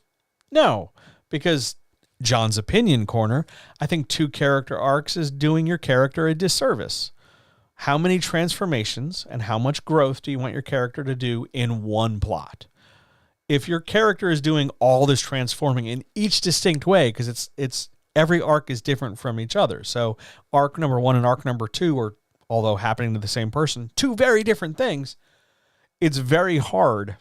No, because John's opinion corner, I think two character arcs is doing your character a disservice. How many transformations and how much growth do you want your character to do in one plot? If your character is doing all this transforming in each distinct way, because it's every arc is different from each other. So arc number 1 and arc number 2 are, although happening to the same person, two very different things. It's very hard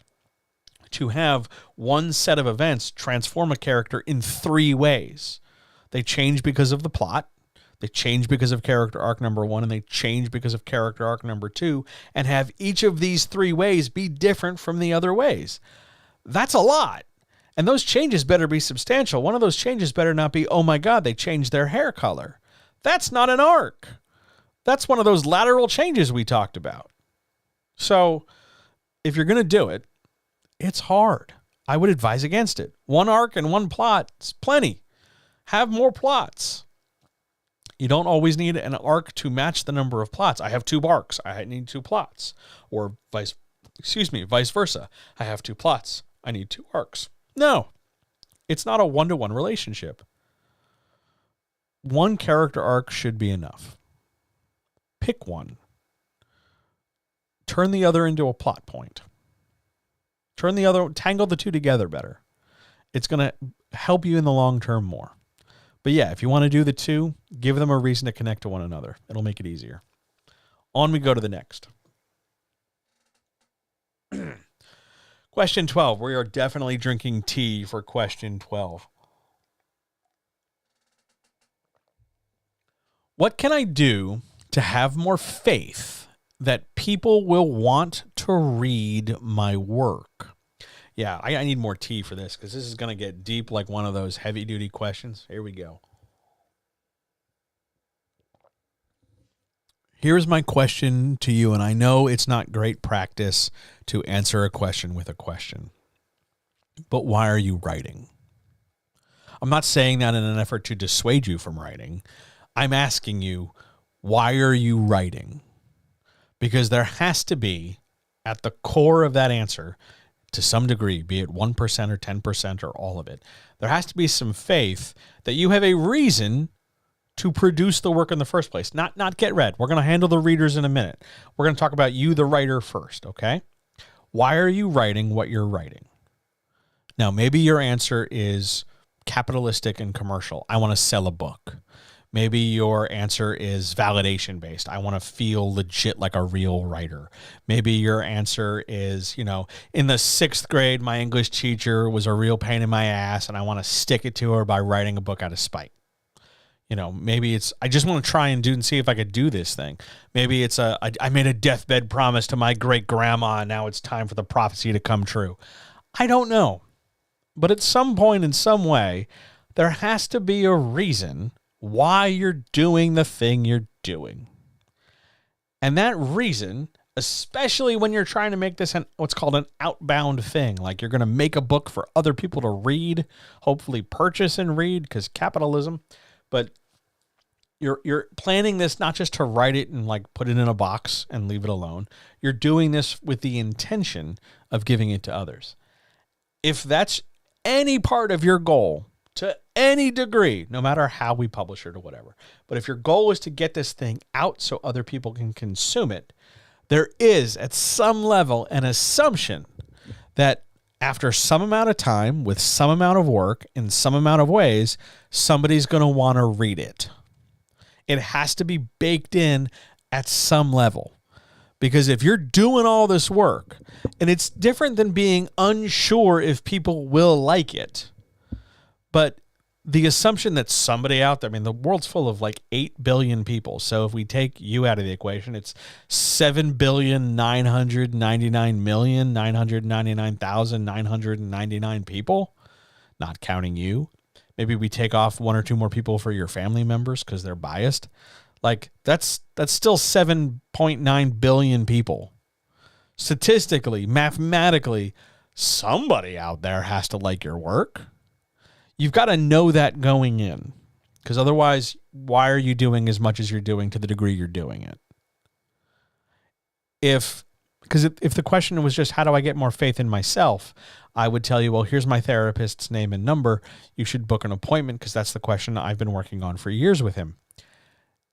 to have one set of events transform a character in 3 ways. They change because of the plot, they change because of character arc number 1, and they change because of character arc number 2, and have each of these 3 ways be different from the other ways. That's a lot. And those changes better be substantial. One of those changes better not be, oh my God, they changed their hair color. That's not an arc. That's one of those lateral changes we talked about. So if you're going to do it, it's hard. I would advise against it. One arc and one plot is plenty. Have more plots. You don't always need an arc to match the number of plots. I have 2 arcs. I need 2 plots. Or vice versa. I have 2 plots. I need 2 arcs. No, it's not a one-to-one relationship. One character arc should be enough. Pick one. Turn the other into a plot point. Tangle the 2 together better. It's going to help you in the long term more. But yeah, if you want to do the 2, give them a reason to connect to one another. It'll make it easier. On we go to the next. Question 12. We are definitely drinking tea for question 12. What can I do to have more faith that people will want to read my work? Yeah, I need more tea for this because this is going to get deep like one of those heavy-duty questions. Here we go. Here's my question to you, and I know it's not great practice to answer a question with a question, but why are you writing? I'm not saying that in an effort to dissuade you from writing. I'm asking you, why are you writing? Because there has to be, at the core of that answer, to some degree, be it 1% or 10% or all of it, there has to be some faith that you have a reason to produce the work in the first place. Not get read. We're going to handle the readers in a minute. We're going to talk about you, the writer, first, okay? Why are you writing what you're writing? Now, maybe your answer is capitalistic and commercial. I want to sell a book. Maybe your answer is validation based. I want to feel legit like a real writer. Maybe your answer is, in the 6th grade, my English teacher was a real pain in my ass and I want to stick it to her by writing a book out of spite. Maybe it's, I just want to try and see if I could do this thing. Maybe it's I made a deathbed promise to my great grandma and now it's time for the prophecy to come true. I don't know. But at some point in some way, there has to be a reason why you're doing the thing you're doing. And that reason, especially when you're trying to make this what's called an outbound thing, like you're going to make a book for other people to read, hopefully purchase and read, because capitalism, but you're planning this not just to write it and like put it in a box and leave it alone. You're doing this with the intention of giving it to others. If that's any part of your goal, to any degree, no matter how we publish it or whatever. But if your goal is to get this thing out so other people can consume it, there is at some level an assumption that after some amount of time, with some amount of work, in some amount of ways, somebody's going to want to read it. It has to be baked in at some level. Because if you're doing all this work, and it's different than being unsure if people will like it, but the assumption that somebody out there, the world's full of like 8 billion people. So if we take you out of the equation, it's 7,999,999,999 people, not counting you. Maybe we take off 1 or 2 more people for your family members because they're biased. Like that's still 7.9 billion people. Statistically, mathematically, somebody out there has to like your work. You've got to know that going in, because otherwise, why are you doing as much as you're doing to the degree you're doing it? If the question was just, how do I get more faith in myself? I would tell you, well, here's my therapist's name and number. You should book an appointment, because that's the question I've been working on for years with him.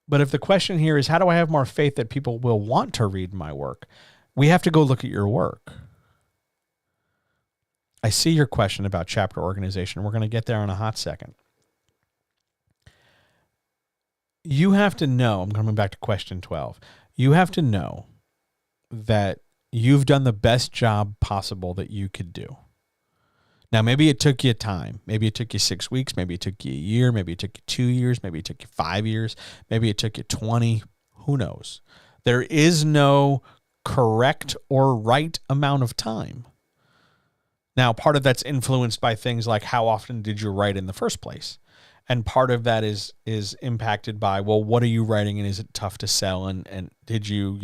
But if the question here is, how do I have more faith that people will want to read my work? We have to go look at your work. I see your question about chapter organization. We're going to get there in a hot second. You have to know, I'm coming back to question 12. You have to know that you've done the best job possible that you could do. Now, maybe it took you time. Maybe it took you 6 weeks. Maybe it took you a year. Maybe it took you 2 years. Maybe it took you 5 years. Maybe it took you 20. Who knows? There is no correct or right amount of time. Now, part of that's influenced by things like how often did you write in the first place? And part of that is impacted by, well, what are you writing and is it tough to sell? And did you,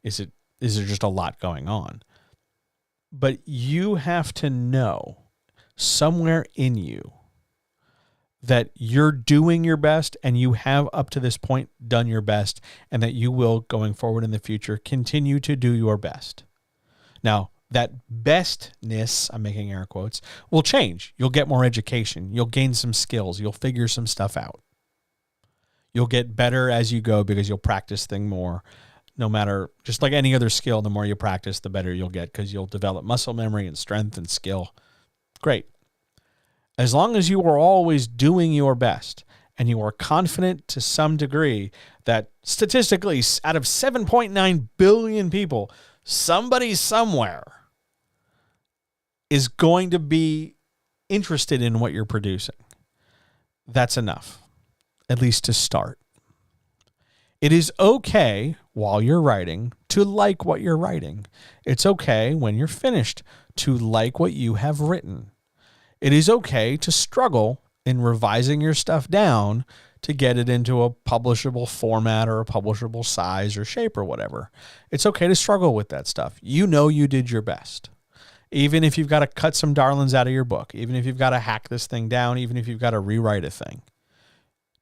is there just a lot going on? But you have to know somewhere in you that you're doing your best and you have up to this point done your best, and that you will, going forward in the future, continue to do your best. Now, that bestness, I'm making air quotes, will change. You'll get more education. You'll gain some skills. You'll figure some stuff out. You'll get better as you go because you'll practice things more. No matter, just like any other skill, the more you practice, the better you'll get, because you'll develop muscle memory and strength and skill. Great. As long as you are always doing your best and you are confident to some degree that statistically, out of 7.9 billion people, somebody somewhere is going to be interested in what you're producing, that's enough, at least to start. It is okay while you're writing to like what you're writing. It's okay when you're finished to like what you have written. It is okay to struggle in revising your stuff down to get it into a publishable format or a publishable size or shape or whatever. It's okay to struggle with that stuff. You know you did your best. Even if you've got to cut some darlings out of your book, even if you've got to hack this thing down, even if you've got to rewrite a thing,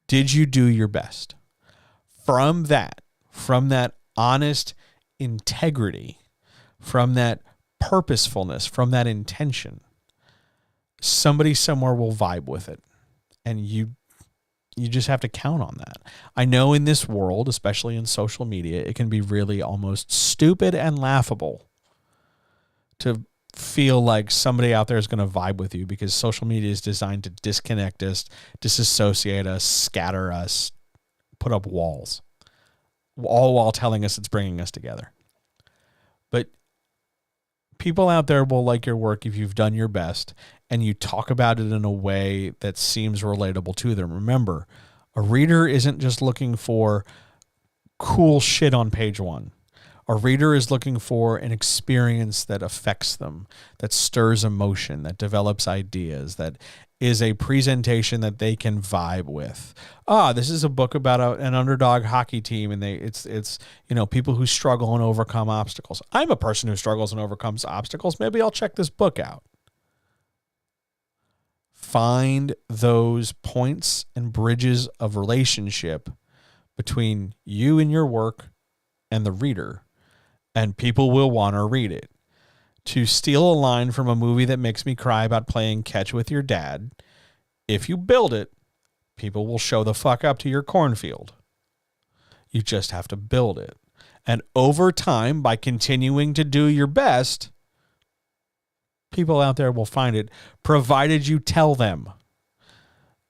did you do your best? From that honest integrity, from that purposefulness, from that intention, somebody somewhere will vibe with it. And you just have to count on that. I know in this world, especially in social media, it can be really almost stupid and laughable to feel like somebody out there is going to vibe with you, because social media is designed to disconnect us, disassociate us, scatter us, put up walls, all while telling us it's bringing us together. But people out there will like your work if you've done your best and you talk about it in a way that seems relatable to them. Remember, a reader isn't just looking for cool shit on page one. A reader is looking for an experience that affects them, that stirs emotion, that develops ideas, that is a presentation that they can vibe with. This is a book about an underdog hockey team, and it's people who struggle and overcome obstacles. I'm a person who struggles and overcomes obstacles. Maybe I'll check this book out. Find those points and bridges of relationship between you and your work and the reader, and people will want to read it. To steal a line from a movie that makes me cry about playing catch with your dad, if you build it, people will show the fuck up to your cornfield. You just have to build it. And over time, by continuing to do your best, people out there will find it, provided you tell them.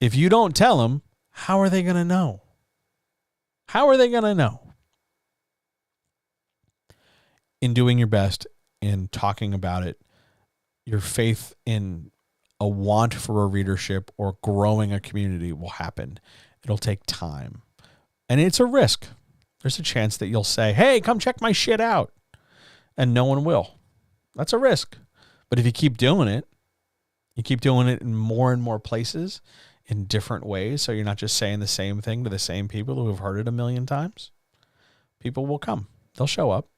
If you don't tell them, how are they going to know? How are they going to know? In doing your best, in talking about it, your faith in a want for a readership or growing a community will happen. It'll take time. And it's a risk. There's a chance that you'll say, hey, come check my shit out. And no one will. That's a risk. But if you keep doing it, you keep doing it in more and more places in different ways, so you're not just saying the same thing to the same people who have heard it a million times, people will come. They'll show up.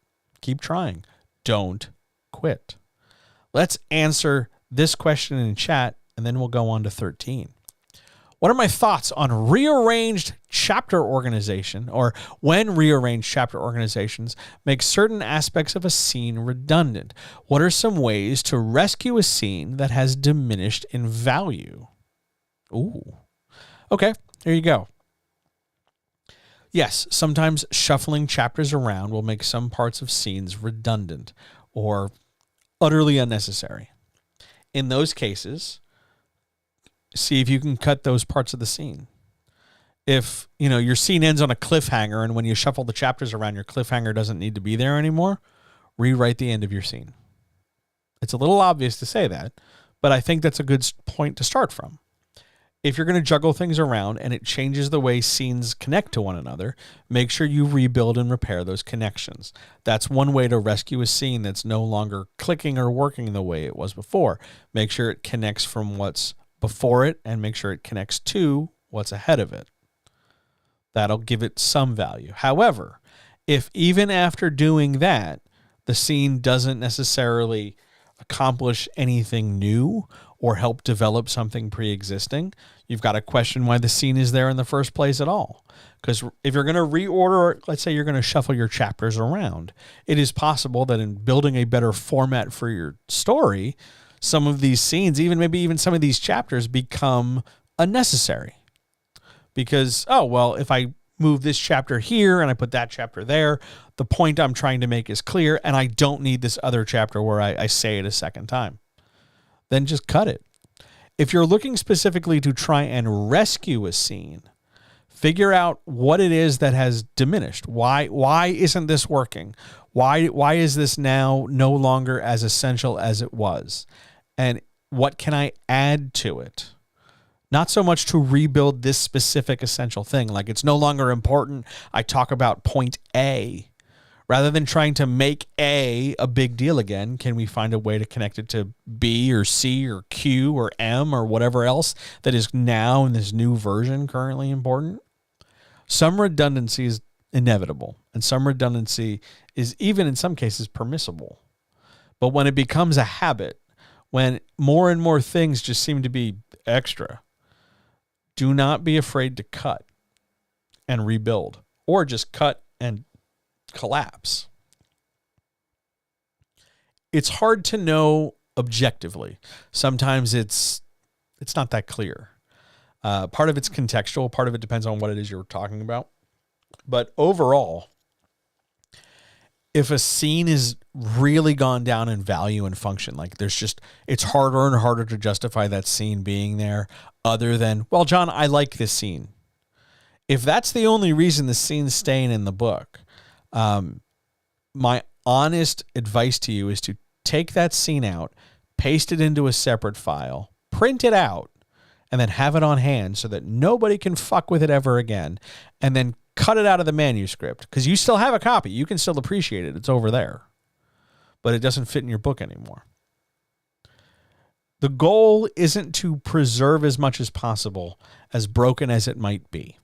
Keep trying. Don't quit. Let's answer this question in chat, and then we'll go on to 13. What are my thoughts on rearranged chapter organization, or when rearranged chapter organizations make certain aspects of a scene redundant? What are some ways to rescue a scene that has diminished in value? Ooh. Okay, there you go. Yes, sometimes shuffling chapters around will make some parts of scenes redundant or utterly unnecessary. In those cases, see if you can cut those parts of the scene. If, your scene ends on a cliffhanger, and when you shuffle the chapters around, your cliffhanger doesn't need to be there anymore, rewrite the end of your scene. It's a little obvious to say that, but I think that's a good point to start from. If you're going to juggle things around and it changes the way scenes connect to one another, make sure you rebuild and repair those connections. That's one way to rescue a scene that's no longer clicking or working the way it was before. Make sure it connects from what's before it, and make sure it connects to what's ahead of it. That'll give it some value. However, if even after doing that, the scene doesn't necessarily accomplish anything new or help develop something pre-existing, you've got to question why the scene is there in the first place at all. Because if you're going to reorder, let's say you're going to shuffle your chapters around, it is possible that in building a better format for your story, some of these scenes, maybe even some of these chapters, become unnecessary. Because, if I move this chapter here and I put that chapter there, the point I'm trying to make is clear, and I don't need this other chapter where I say it a second time. Then just cut it. If you're looking specifically to try and rescue a scene, figure out what it is that has diminished. Why isn't this working? Why is this now no longer as essential as it was? And what can I add to it? Not so much to rebuild this specific essential thing. Like, it's no longer important I talk about point A. Rather than trying to make A a big deal again, can we find a way to connect it to B or C or Q or M or whatever else that is now in this new version currently important? Some redundancy is inevitable, and some redundancy is even in some cases permissible. But when it becomes a habit, when more and more things just seem to be extra, do not be afraid to cut and rebuild, or just cut and collapse. It's hard to know objectively. Sometimes it's not that clear. Part of it's contextual. Part of it depends on what it is you're talking about. But overall, if a scene is really gone down in value and function, like it's harder and harder to justify that scene being there other than, well, John, I like this scene. If that's the only reason the scene's staying in the book, my honest advice to you is to take that scene out, paste it into a separate file, print it out, and then have it on hand so that nobody can fuck with it ever again, and then cut it out of the manuscript, because you still have a copy. You can still appreciate it. It's over there. But it doesn't fit in your book anymore. The goal isn't to preserve as much as possible, as broken as it might be.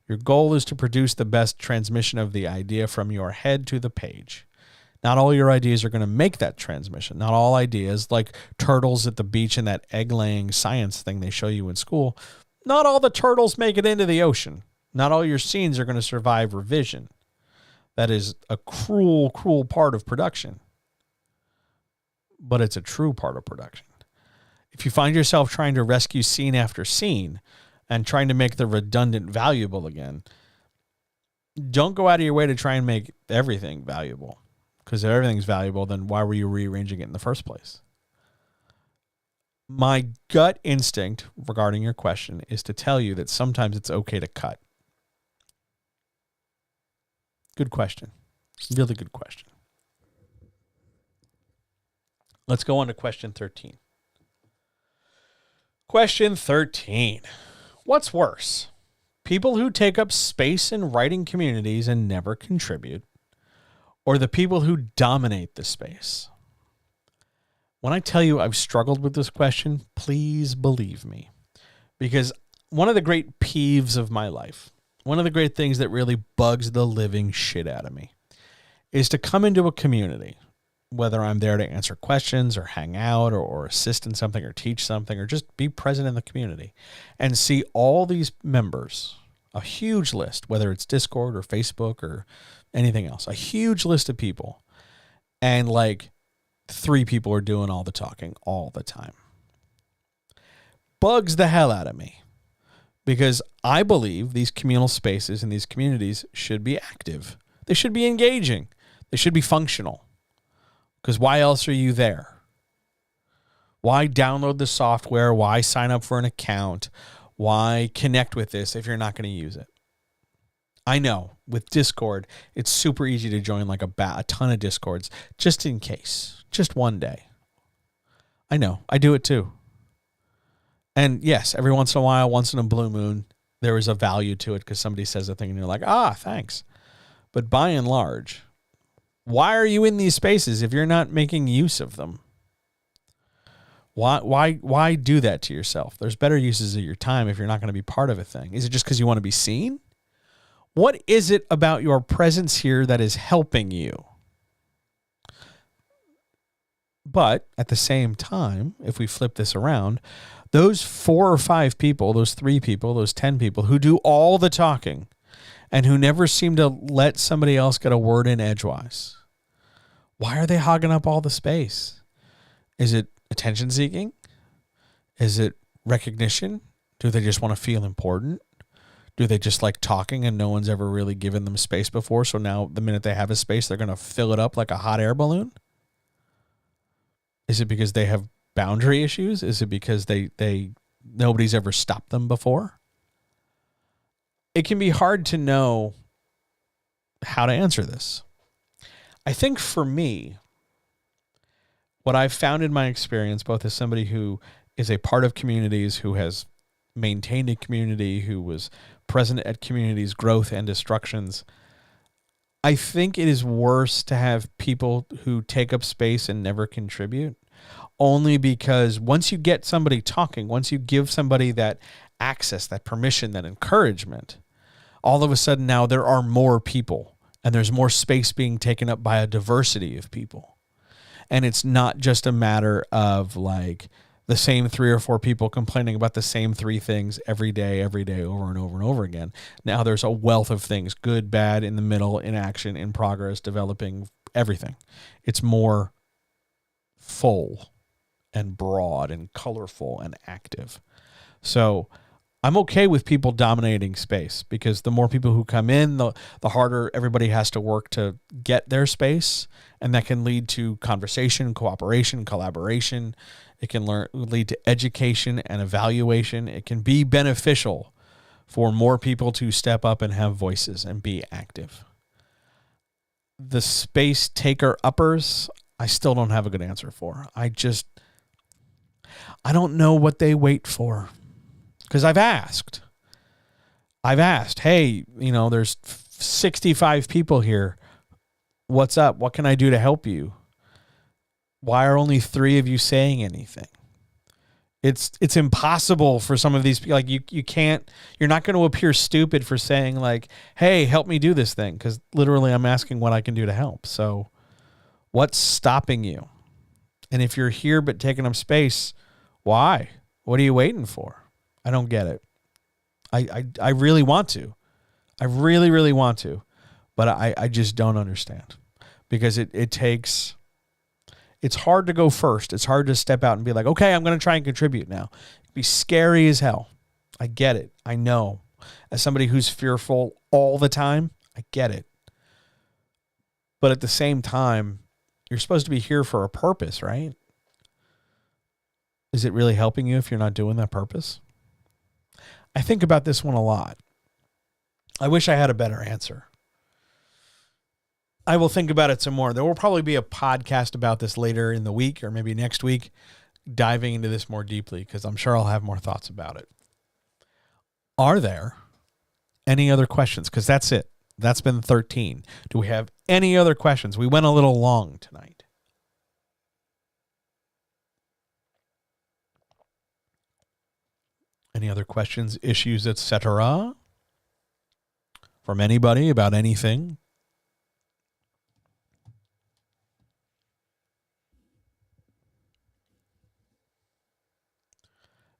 Your goal is to produce the best transmission of the idea from your head to the page. Not all your ideas are going to make that transmission. Not all ideas, like turtles at the beach and that egg-laying science thing they show you in school, not all the turtles make it into the ocean. Not all your scenes are going to survive revision. That is a cruel, cruel part of production. But it's a true part of production. If you find yourself trying to rescue scene after scene and trying to make the redundant valuable again, don't go out of your way to try and make everything valuable. Because if everything's valuable, then why were you rearranging it in the first place? My gut instinct regarding your question is to tell you that sometimes it's okay to cut. Good question. Really good question. Let's go on to question 13. Question 13. What's worse? People who take up space in writing communities and never contribute, or the people who dominate the space? When I tell you I've struggled with this question, please believe me. Because one of the great peeves of my life, one of the great things that really bugs the living shit out of me, is to come into a community, whether I'm there to answer questions or hang out or assist in something or teach something or just be present in the community, and see all these members, a huge list, whether it's Discord or Facebook or anything else, a huge list of people, and like 3 people are doing all the talking all the time. Bugs the hell out of me, because I believe these communal spaces and these communities should be active. They should be engaging. They should be functional. Because why else are you there? Why download the software? Why sign up for an account? Why connect with this if you're not going to use it? I know with Discord, it's super easy to join like a ton of Discords just in case, just one day. I know, I do it too. And yes, every once in a while, once in a blue moon, there is a value to it because somebody says a thing and you're like, thanks. But by and large, why are you in these spaces if you're not making use of them? Why do that to yourself? There's better uses of your time if you're not going to be part of a thing. Is it just because you want to be seen? What is it about your presence here that is helping you? But at the same time, if we flip this around, those 4 or 5 people, those 3 people, those 10 people who do all the talking and who never seem to let somebody else get a word in edgewise, why are they hogging up all the space? Is it attention seeking? Is it recognition? Do they just want to feel important? Do they just like talking and no one's ever really given them space before? So now the minute they have a space, they're going to fill it up like a hot air balloon? Is it because they have boundary issues? Is it because nobody's ever stopped them before? It can be hard to know how to answer this. I think for me, what I've found in my experience, both as somebody who is a part of communities, who has maintained a community, who was present at communities' growth and destructions, I think it is worse to have people who take up space and never contribute, only because once you get somebody talking, once you give somebody that access, that permission, that encouragement, all of a sudden now there are more people and there's more space being taken up by a diversity of people. And it's not just a matter of like the same 3 or 4 people complaining about the same 3 things every day, over and over and over again. Now there's a wealth of things, good, bad, in the middle, in action, in progress, developing, everything. It's more full and broad and colorful and active. So I'm okay with people dominating space, because the more people who come in, the harder everybody has to work to get their space. And that can lead to conversation, cooperation, collaboration. It can lead to education and evaluation. It can be beneficial for more people to step up and have voices and be active. The space taker uppers, I still don't have a good answer for. I don't know what they wait for. Because I've asked, hey, there's 65 people here. What's up? What can I do to help you? Why are only 3 of you saying anything? It's impossible for some of these people. Like you're not going to appear stupid for saying like, hey, help me do this thing. Because literally I'm asking what I can do to help. So what's stopping you? And if you're here but taking up space, why? What are you waiting for? I don't get it. I really want to. I really, really want to. But I just don't understand. Because it's hard to go first. It's hard to step out and be like, okay, I'm going to try and contribute now. It'd be scary as hell. I get it. I know. As somebody who's fearful all the time, I get it. But at the same time, you're supposed to be here for a purpose, right? Is it really helping you if you're not doing that purpose? I think about this one a lot. I wish I had a better answer. I will think about it some more. There will probably be a podcast about this later in the week or maybe next week, diving into this more deeply, because I'm sure I'll have more thoughts about it. Are there any other questions? Because that's it. That's been 13. Do we have any other questions? We went a little long tonight. Any other questions, issues, etc. from anybody about anything?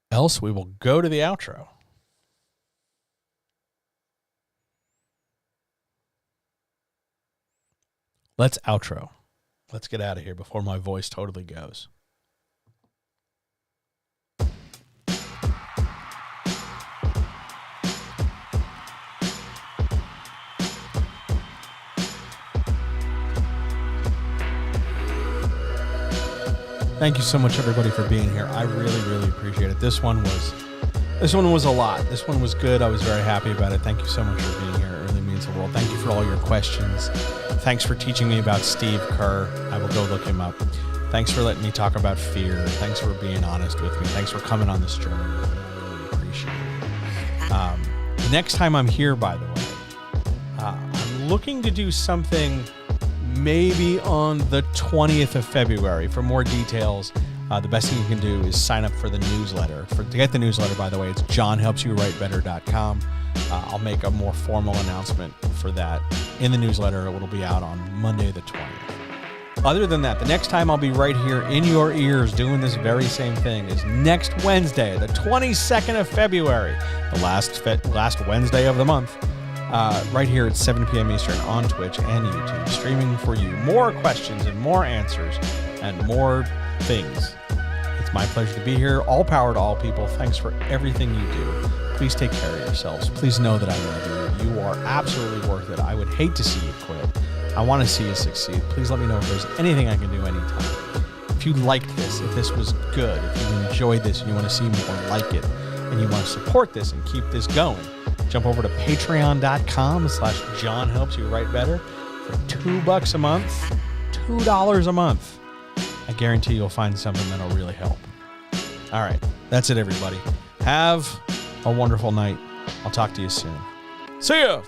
Else we will go to the outro. Let's outro. Let's get out of here before my voice totally goes. Thank you so much, everybody, for being here. I really, really appreciate it. This one was a lot. This one was good. I was very happy about it. Thank you so much for being here. It really means the world. Thank you for all your questions. Thanks for teaching me about Steve Kerr. I will go look him up. Thanks for letting me talk about fear. Thanks for being honest with me. Thanks for coming on this journey. I really appreciate it. The next time I'm here, by the way, I'm looking to do something maybe on the 20th of February. For more details, the best thing you can do is sign up for the newsletter. To get the newsletter, by the way, it's johnhelpsyouwritebetter.com. I'll make a more formal announcement for that in the newsletter. It will be out on Monday the 20th. Other than that, the next time I'll be right here in your ears doing this very same thing is next Wednesday, the 22nd of February, the last Wednesday of the month. Right here at 7 p.m. Eastern on Twitch and YouTube, streaming for you more questions and more answers and more things. It's my pleasure to be here. All power to all people. Thanks for everything you do. Please take care of yourselves. Please know that I love you. You are absolutely worth it. I would hate to see you quit. I want to see you succeed. Please let me know if there's anything I can do anytime. If you liked this, if this was good, if you enjoyed this and you want to see more like it, and you want to support this and keep this going, jump over to patreon.com/JohnHelpsYouWriteBetter for $2 a month, $2 a month. I guarantee you'll find something that'll really help. All right. That's it, everybody. Have a wonderful night. I'll talk to you soon. See ya.